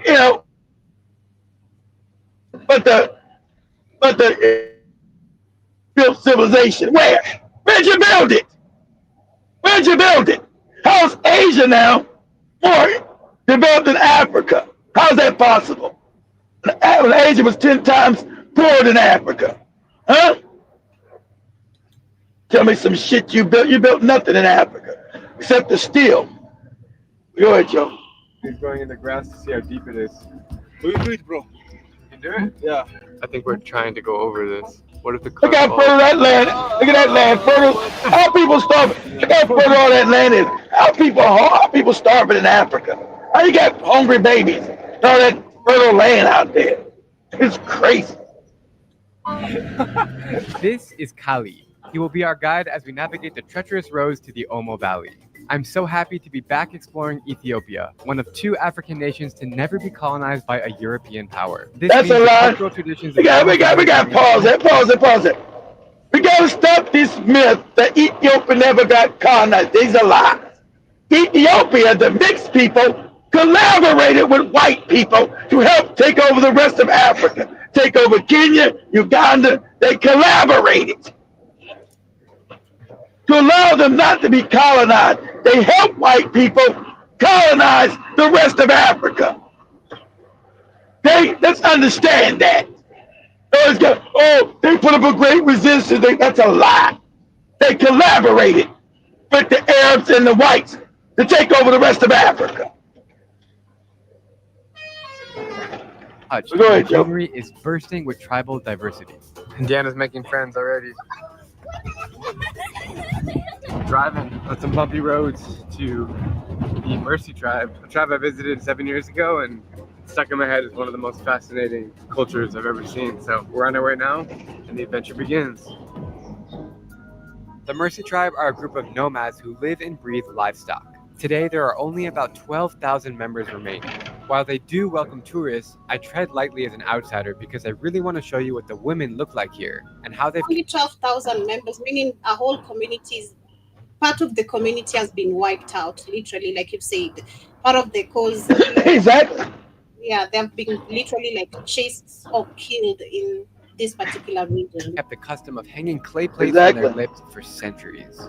you know. But the built civilization. Where'd you build it? Where'd you build it? How's Asia now more developed than Africa? How's that possible? When Asia was 10 times poorer than Africa. Huh? Tell me some shit you built. You built nothing in Africa except the steel. Go ahead, Joe. He's going in the grass to see how deep it is. Do you do it, bro? You do it? Yeah. I think we're trying to go over this. What if the Look how fertile that land. Look at that land, fertile. How people starving? Look how fertile all that land is. How people starving in Africa? How you got hungry babies? All that fertile land out there. It's crazy. This is Kali. He will be our guide as we navigate the treacherous roads to the Omo Valley. I'm so happy to be back exploring Ethiopia, one of 2 African nations to never be colonized by a European power. This That's means a the lie. cultural traditions We got pause it. We gotta stop this myth that Ethiopia never got colonized. These are lies. Ethiopia, the mixed people, collaborated with white people to help take over the rest of Africa. Take over Kenya, Uganda. They collaborated to allow them not to be colonized. They help white people colonize the rest of Africa. Let's understand that. They put up a great resistance. That's a lie. They collaborated with the Arabs and the whites to take over the rest of Africa. Go ahead, Joe. Machinery is bursting with tribal diversity. Indiana's making friends already. Driving on some bumpy roads to the Mercy tribe, a tribe I visited 7 years ago, and stuck in my head as one of the most fascinating cultures I've ever seen. So we're on our way now, and the adventure begins. The Mercy tribe are a group of nomads who live and breathe livestock. Today, there are only about 12,000 members remaining. While they do welcome tourists, I tread lightly as an outsider because I really want to show you what the women look like here and how they've... Only 12,000 members, meaning a whole community, part of the community has been wiped out, literally, like you've said. Part of the cause... Exactly. Yeah, they have been literally like chased or killed in this particular region. Kept the custom of hanging clay plates on their lips for centuries.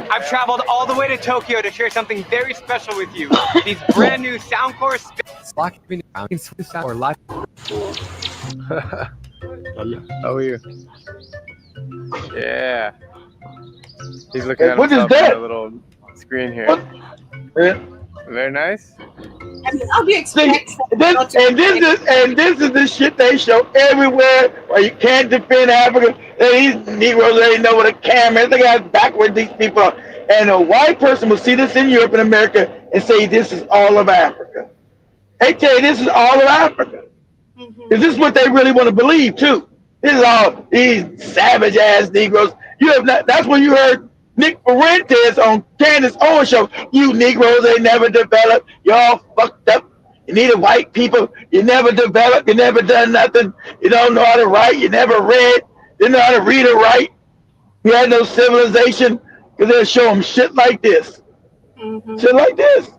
I've traveled all the way to Tokyo to share something very special with you. These brand new Soundcore or live. How are you? Yeah. He's looking at what is himself that? on a little screen here. Yeah. Very nice. I mean, how do you expect this is the shit they show everywhere where you can't defend Africa. These Negroes, they know what a camera is. They got backward these people are. And a white person will see this in Europe and America and say this is all of Africa. They tell you this is all of Africa. Because this is what they really want to believe too. This is all these savage ass Negroes. You have not, that's when you heard Nick Fuentes on Candace Owens show. You Negroes ain't never developed. You all fucked up. You needed white people. You never developed. You never done nothing. You don't know how to write. You never read. Didn't know how to read or write. You had no civilization. Because they'll show them shit like this. Shit like this.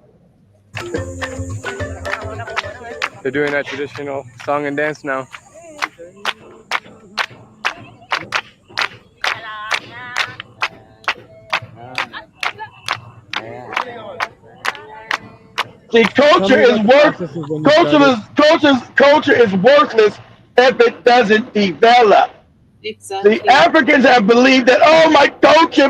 They're doing that traditional song and dance now. See, culture is worthless if it doesn't develop. Exactly. The Africans have believed that, oh, my culture.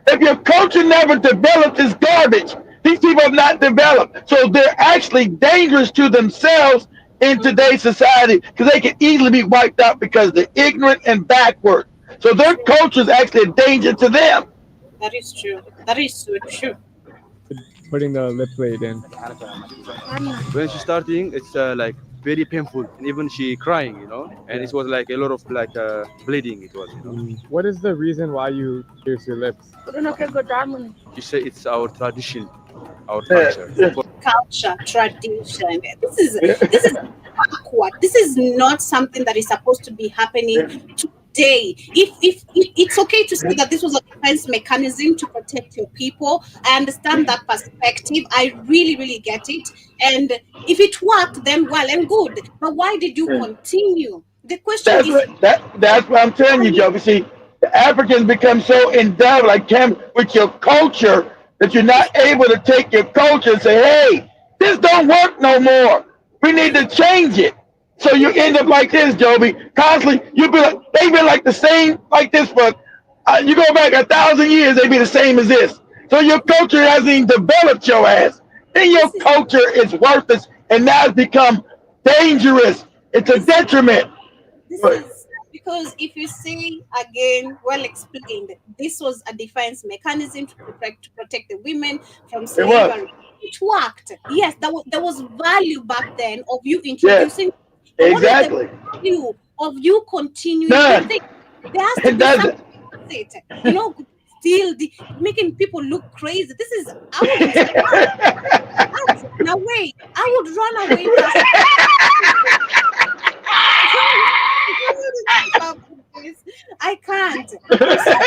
If your culture never developed, it's garbage. These people have not developed. So they're actually dangerous to themselves in today's society because they can easily be wiped out because they're ignorant and backward. So their culture is actually a danger to them. That is true. That is so true. Putting the lip plate in. When she's starting, it's like very painful, and even she crying, you know, and it was like a lot of like bleeding. It was, you know. What is the reason why you pierce your lips? You say it's our tradition, our culture. Culture, tradition. This is backward. This is not something that is supposed to be happening today. If it's okay to say that this was a defense mechanism to protect your people, I understand that perspective. I really, really get it. And if it worked, then well and good. But why did you continue? The question that's what I'm telling you, Joe. You see, the Africans become so endowed, like with your culture, that you're not able to take your culture and say, hey, this don't work no more. We need to change it. So you end up like this, Joby. Constantly, you be like, they been like the same like this for. You go back 1,000 years, they be the same as this. So your culture hasn't even developed your ass. Then your This is culture is worthless, and now it's become dangerous. It's a this is detriment. this But is because if you say again, well explained, this was a defense mechanism to protect the women from it was. slavery. It worked. Yes, there was value back then of you Yes, introducing, but what is the exactly. value of you continuing? None. There has to It be something doesn't. with it. Still making people look crazy. This is I wouldn't run away. I would run away past. I can't. I'm sorry.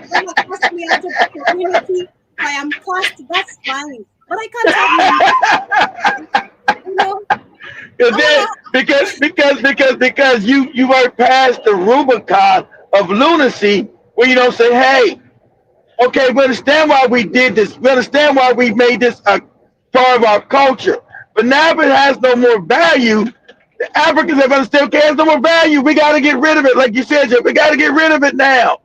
When they cast me out of the community, I am cast. That's fine. But I can't have Because then, because you went past the Rubicon of lunacy, where you don't say, hey, okay, we understand why we did this. We understand why we made this a part of our culture. But now if it has no more value, the Africans have understood, okay, it has no more value. We got to get rid of it. Like you said, Jeff, we got to get rid of it now.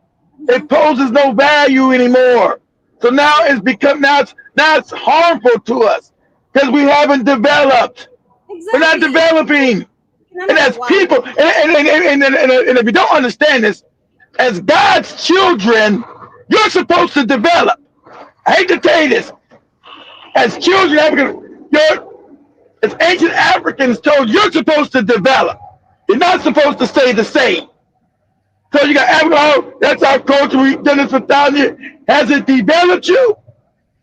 It poses no value anymore. So now it's harmful to us because we haven't developed. We're not exactly. developing. And Another as one. people, and if you don't understand this, as God's children, you're supposed to develop. I hate to tell you this. As children, as ancient Africans told, you're supposed to develop. You're not supposed to stay the same. So you got Africa, oh, that's our culture. We've done this for 1,000 years. Has it developed you?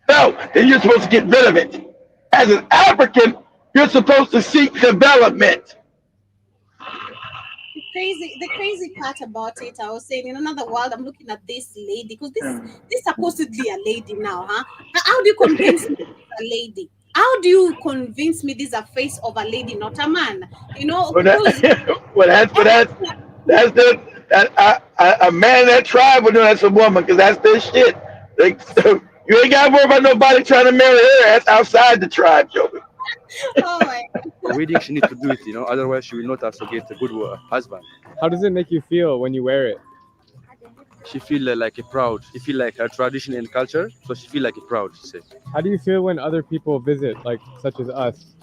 No. Then you're supposed to get rid of it. As an African, you're supposed to seek development. The crazy part about it, I was saying in another world, I'm looking at this lady because this supposedly a lady now, huh? How do you convince me this is a lady? How do you convince me this is a face of a lady, not a man? But Because that's a man in that tribe would know that's a woman because that's their shit. So you ain't got to worry about nobody trying to marry her. That's outside the tribe, Joey. oh my For wedding, she needs to do it, otherwise she will not also get a good husband. How does it make you feel when you wear it? She feel like a proud. She feel like her tradition and culture, so she feel like a proud, she said. How do you feel when other people visit, like such as us?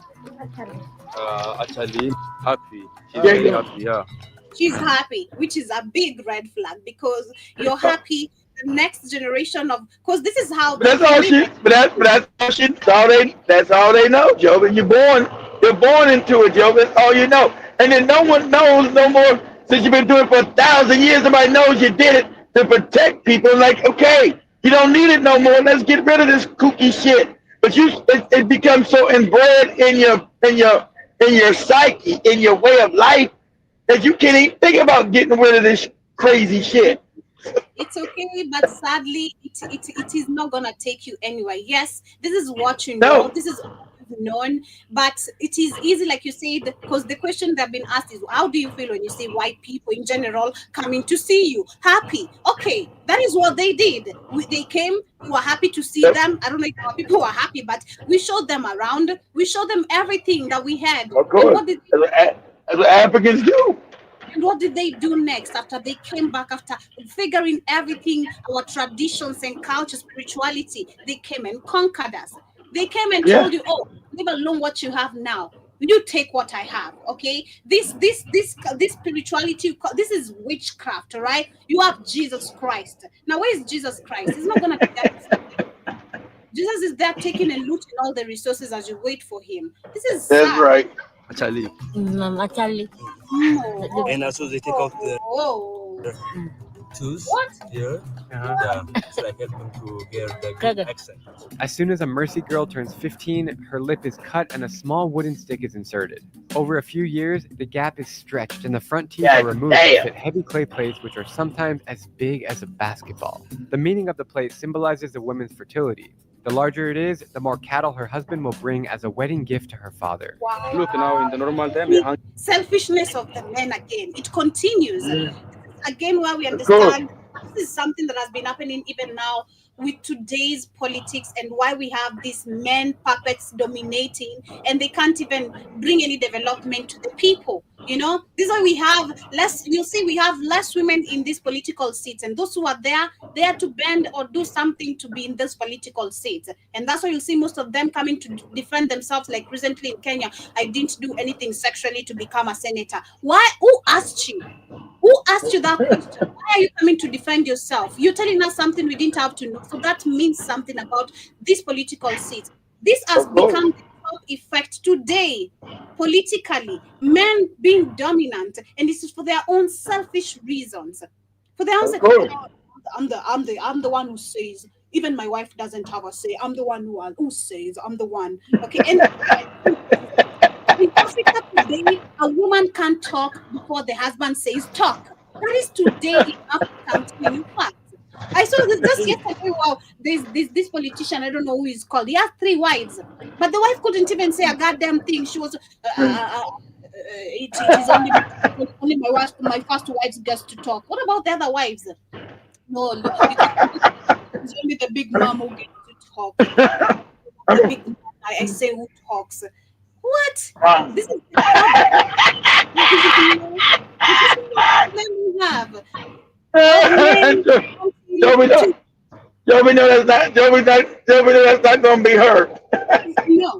Actually, happy. She's Yeah, very yeah. happy, yeah. she's happy, which is a big red flag because you're happy. The next generation of because this is how But that's all she. That's all they know, Joe. And you're born into it, Joe. That's all you know. And then no one knows no more. Since you've been doing it for 1,000 years, somebody knows you did it to protect people. Like, okay, you don't need it no more. Let's get rid of this kooky shit. But it becomes so inbred in your psyche, in your way of life, that you can't even think about getting rid of this crazy shit. it's okay, but sadly, it is not gonna take you anywhere. Yes, this is what you know. No. This is what you've known, but it is easy, like you said, because the question that have been asked is, how do you feel when you see white people in general coming to see you? Happy? Okay, that is what they did. They came. We were happy to see them. I don't know if our people were happy, but we showed them around. We showed them everything that we had. Of And course, what did as what Africans do. and what did they do next after they came back after figuring everything, our traditions and culture, spirituality? They came and conquered us. They came and Yeah. told you, oh, leave alone what you have now. You take what I have, okay? This spirituality, this is witchcraft, all right? You have Jesus Christ. Now, where is Jesus Christ? He's not gonna be there. Jesus is there taking and looting all the resources as you wait for him. This is That's sad. right. Actually, Actually, No. And also they take out the Oh. tooth What? here. Uh-huh. Yeah, so I help them to get the good accent. As soon as a Mercy girl turns 15, her lip is cut and a small wooden stick is inserted. Over a few years, the gap is stretched and the front teeth God are removed to damn. fit heavy clay plates which are sometimes as big as a basketball. The meaning of the plate symbolizes the woman's fertility. The larger it is, the more cattle her husband will bring as a wedding gift to her father. Wow. look now in the normal time, they hang Selfishness of the men again. It continues. Again, where we Of course. understand this is something that has been happening even now with today's politics, and why we have these men puppets dominating, and they can't even bring any development to the people. This is why we have less. You'll see we have less women in these political seats, and those who are there, they are to bend or do something to be in those political seats. And that's why you'll see most of them coming to defend themselves. Like recently in Kenya, I didn't do anything sexually to become a senator. Why? Who asked you? Who asked you that question? Why are you coming to defend yourself? You're telling us something we didn't have to know. So that means something about these political seats. This has become the top effect today, politically. Men being dominant, and this is for their own selfish reasons. For their own I'm the one who says. Even my wife doesn't have a say. I'm the one who says. I'm the one. Okay, and in Africa today, a woman can't talk before the husband says talk. That is today in Africa. In fact, I saw this just yesterday. Wow, there's this politician, I don't know who he's called. He has 3 wives, but the wife couldn't even say a goddamn thing. She was, it is only my first wife gets to talk. What about the other wives? No, it's only the big mom who gets to talk. The big mom, I say who talks. What? This is the problem. Joey know that's not gonna be her. No,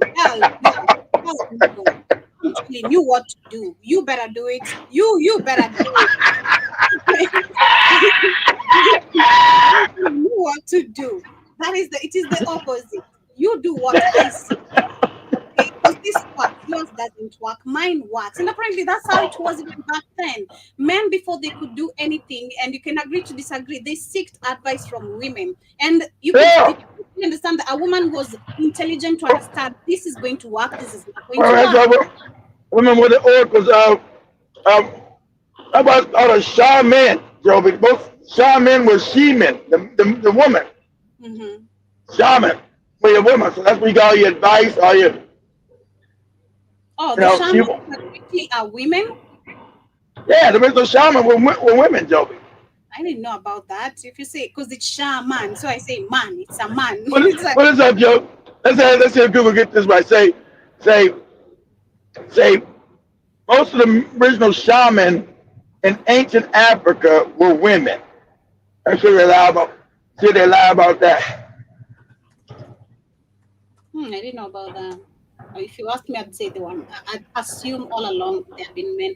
I'm telling you what to do. You better do it. You better do it. You know what to do. It is the opposite. You do what I say. Because this works, yours doesn't work, mine works. And apparently that's how it was even back then. Men, before they could do anything, and you can agree to disagree, they sought advice from women. And you can understand that a woman was intelligent to understand this is going to work, this is not going to work. Women were the oracles about the shaman, Joby. Both shaman was she-men, the woman. Mm-hmm. Shaman, for your woman. So that's where you got all your advice, all your. Oh, the shamans technically are women? Yeah, the original shaman were women, Joby. I didn't know about that. If you say, because it's shaman, so I say man, it's a man. What is up, Joe? Let's see if Google get this right. Say, most of the original shaman in ancient Africa were women. I'm sure they lie about that. I didn't know about that. If you ask me, I'd say the one. I'd assume all along there have been men.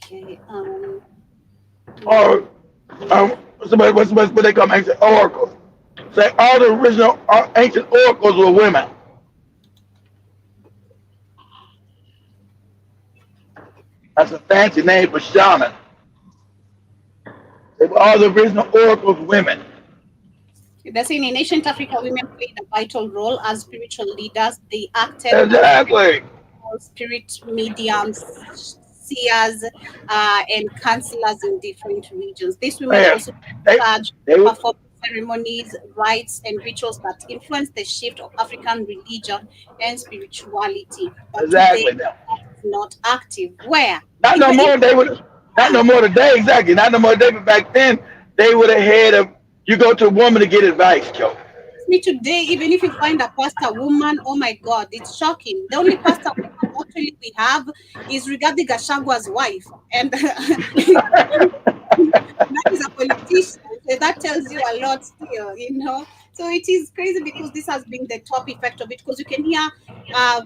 Okay. What they call ancient oracles? Say all the original ancient oracles were women. That's a fancy name for shaman. They were all the original oracles women. They're saying in ancient Africa, women played a vital role as spiritual leaders. They acted as spirit mediums, seers, and counselors in different regions. These women also performed ceremonies, rites, and rituals that influenced the shift of African religion and spirituality. But today, that is not active. Where? Not no more. Not no more today. Exactly. Not no more today. But back then, they would have had you go to a woman to get advice, Joe. Me today, even if you find a pastor woman, oh my God, it's shocking. The only pastor woman actually we have is Rigathi Gachagwa's wife, and that is a politician. So that tells you a lot still, So it is crazy because this has been the top effect of it. Because you can hear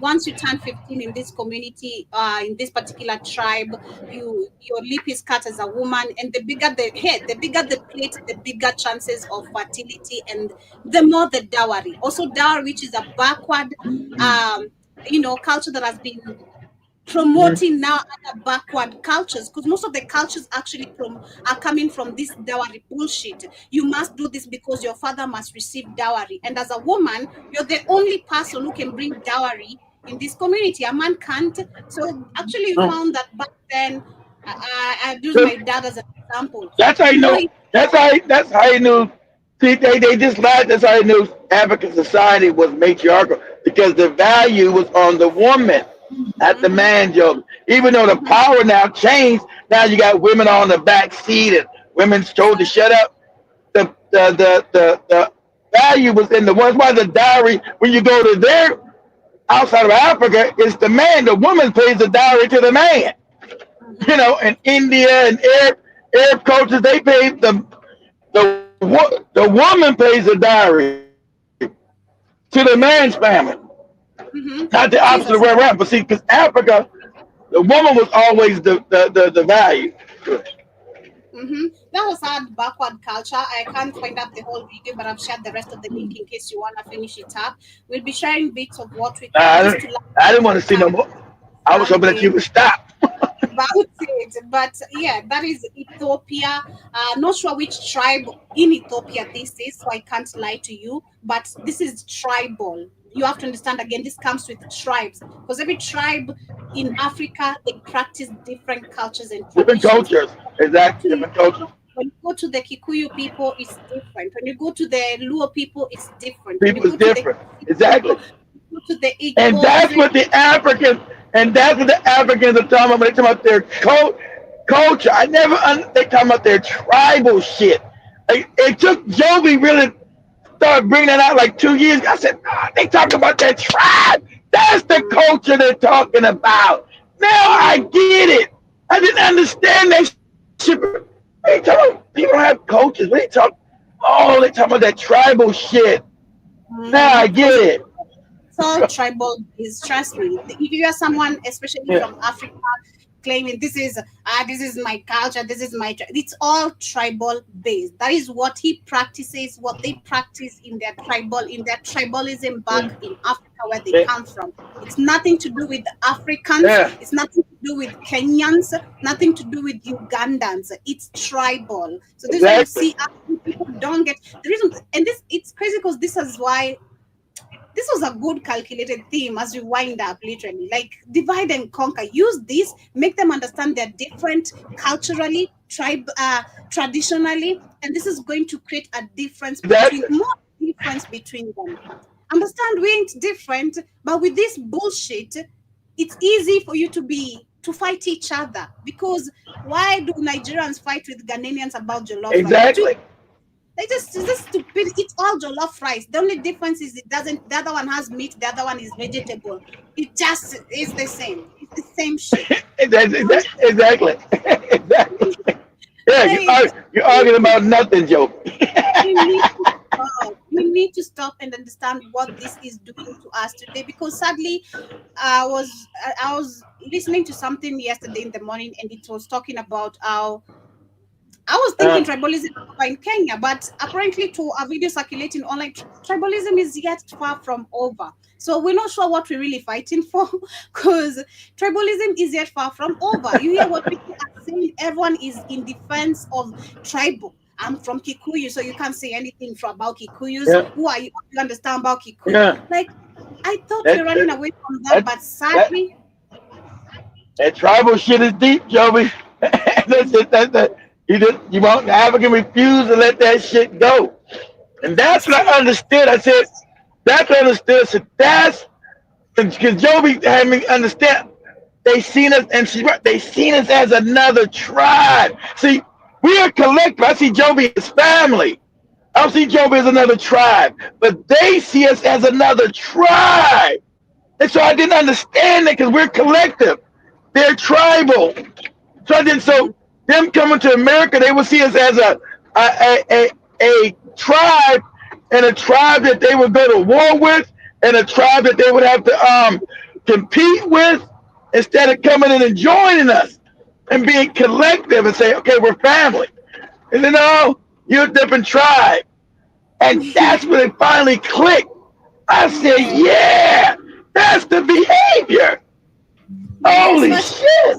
once you turn 15 in this community, in this particular tribe, your lip is cut as a woman, and the bigger the head, the bigger the plate, the bigger chances of fertility, and the more the dowry. Also dowry, which is a backward, culture that has been promoting now other backward cultures, because most of the cultures actually are coming from this dowry bullshit. You must do this because your father must receive dowry, and as a woman, you're the only person who can bring dowry in this community. A man can't. So actually, we found that back then. I use my dad as an example. That's how you know. That's how you knew. See, they just lied. That's how you knew African society was matriarchal, because the value was on the woman. Not the man, Joe. Even though the power now changed, now you got women on the back seat and women told to shut up. The value was in the ones. Why the dowry when you go to their outside of Africa, it's the man. The woman pays the dowry to the man. You know, in India and Arab cultures, they pay the woman pays the dowry to the man's family, not the opposite way around. But see, because Africa, the woman was always the value. That was our backward culture. I can't find up the whole video, but I've shared the rest of the link in case you want to finish it up. We'll be sharing bits of what we can just to I didn't want to see no more. I was hoping that you would stop. about it. But yeah, that is Ethiopia. Not sure which tribe in Ethiopia this is, so I can't lie to you. But this is tribal. You have to understand again, this comes with tribes because every tribe in Africa they practice different cultures and different traditions. cultures. Exactly, different cultures. When you go to the Kikuyu people, it's different. When you go to the Luo people, it's different. People is different. Exactly. Go to the Igbo, And that's what the Africans, and that's what the Africans are talking about when they talk about their culture. I never, they talking about their tribal shit. Like, it took Joby really started bringing that out like 2 years ago. I said, nah, they talking about their tribe. That's the culture they're talking about. Now I get it. I didn't understand that shit. They talk, people don't have cultures. They talk, oh, they talking about that tribal shit. Now I get it. It's all tribal based. Trust me. If you are someone, especially from Africa, claiming this is my culture, this is my it's all tribal based. That is what he practices, what they practice in their tribalism back in Africa where they come from. It's nothing to do with Africans, it's nothing to do with Kenyans, nothing to do with Ugandans. It's tribal. So this is why you see people don't get the reason, and this it's crazy because this is why this was a good calculated theme as we wind up, literally. Like divide and conquer. Use this, make them understand they're different culturally, traditionally, and this is going to create a difference between them. Understand we ain't different, but with this bullshit, it's easy for you to fight each other. Because why do Nigerians fight with Ghanaians about jollof? Exactly. It's just stupid. It's all jollof rice. The only difference is the other one has meat, the other one is vegetable. It just is the same. It's the same shit. Exactly. Yeah, you're arguing about nothing, Joe. We need to stop and understand what this is doing to us today. Because sadly, I was listening to something yesterday in the morning, and it was talking about how I was thinking tribalism in Kenya, but apparently to a video circulating online, tribalism is yet far from over. So we're not sure what we're really fighting for because tribalism is yet far from over. You hear what people are saying, everyone is in defense of tribal. I'm from Kikuyu, so you can't say anything about Kikuyus. Yeah. Who are you? You understand about Kikuyu? Yeah. Like, I thought we're running away from that, but sadly... That tribal shit is deep, Joby. You want the African refuse to let that shit go. And that's what I understood. I said, that's what I understood. So that's because Joby had me understand. They seen us, and they seen us as another tribe. See, we are collective. I see Joby as family. I don't see Joby as another tribe. But they see us as another tribe. And so I didn't understand that because we're collective. They're tribal. So them coming to America, they would see us as a tribe, and a tribe that they would go to war with, and a tribe that they would have to compete with, instead of coming in and joining us and being collective and say, okay, we're family. And then, oh, you're a different tribe. And that's when it finally clicked. I said, yeah, that's the behavior. Holy shit.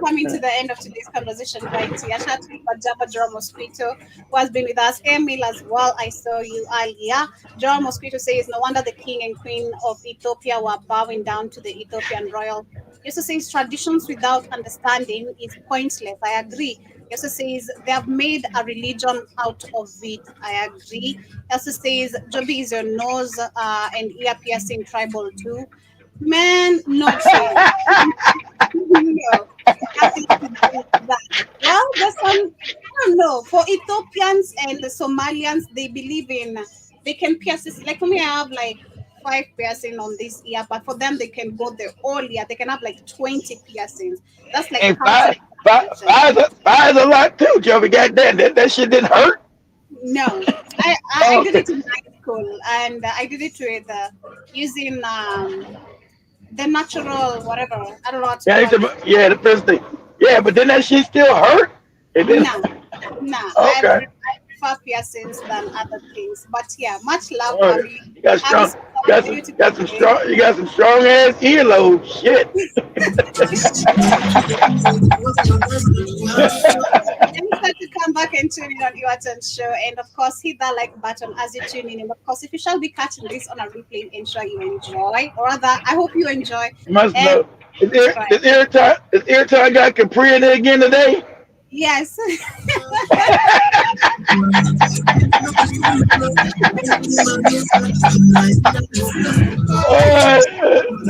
Coming to the end of today's conversation, right? Yashatu Bajaba Joel Mosquito, who has been with us. Emil as well. I saw you earlier. Joel Mosquito says, no wonder the king and queen of Ethiopia were bowing down to the Ethiopian royal. He also says traditions without understanding is pointless. I agree. He also says they have made a religion out of it. I agree. He also says Joby is your nose and ear piercing tribal too. Man, not really. anything to do with that. Well, there's some, I don't know. For Ethiopians and the Somalians, they believe in, they can pierce this. Like for me, I have like 5 piercing on this ear, but for them, they can go the all ear. They can have like 20 piercings. That's like And counting. five's a lot too, Joe. We got that shit didn't hurt. No, I did Okay. it in high school, and I did it with using the natural whatever. I don't know what to Yeah, call it. yeah, the first thing. Yeah, but then that shit still hurt. It didn't. Nah, nah. Okay. I prefer piercings than other things. But yeah, much love, All right. family. You got Have strong. yourself a beautiful day. You got some strong ass earlobes. Shit. Then start to come back and tune in on Iwatan's show. And of course, hit that like button as you tune in. And of course, if you shall be catching this on a replay, ensure you enjoy. Or rather, I hope you enjoy. You must And know. Is got Capri in it again today? yes. Oh,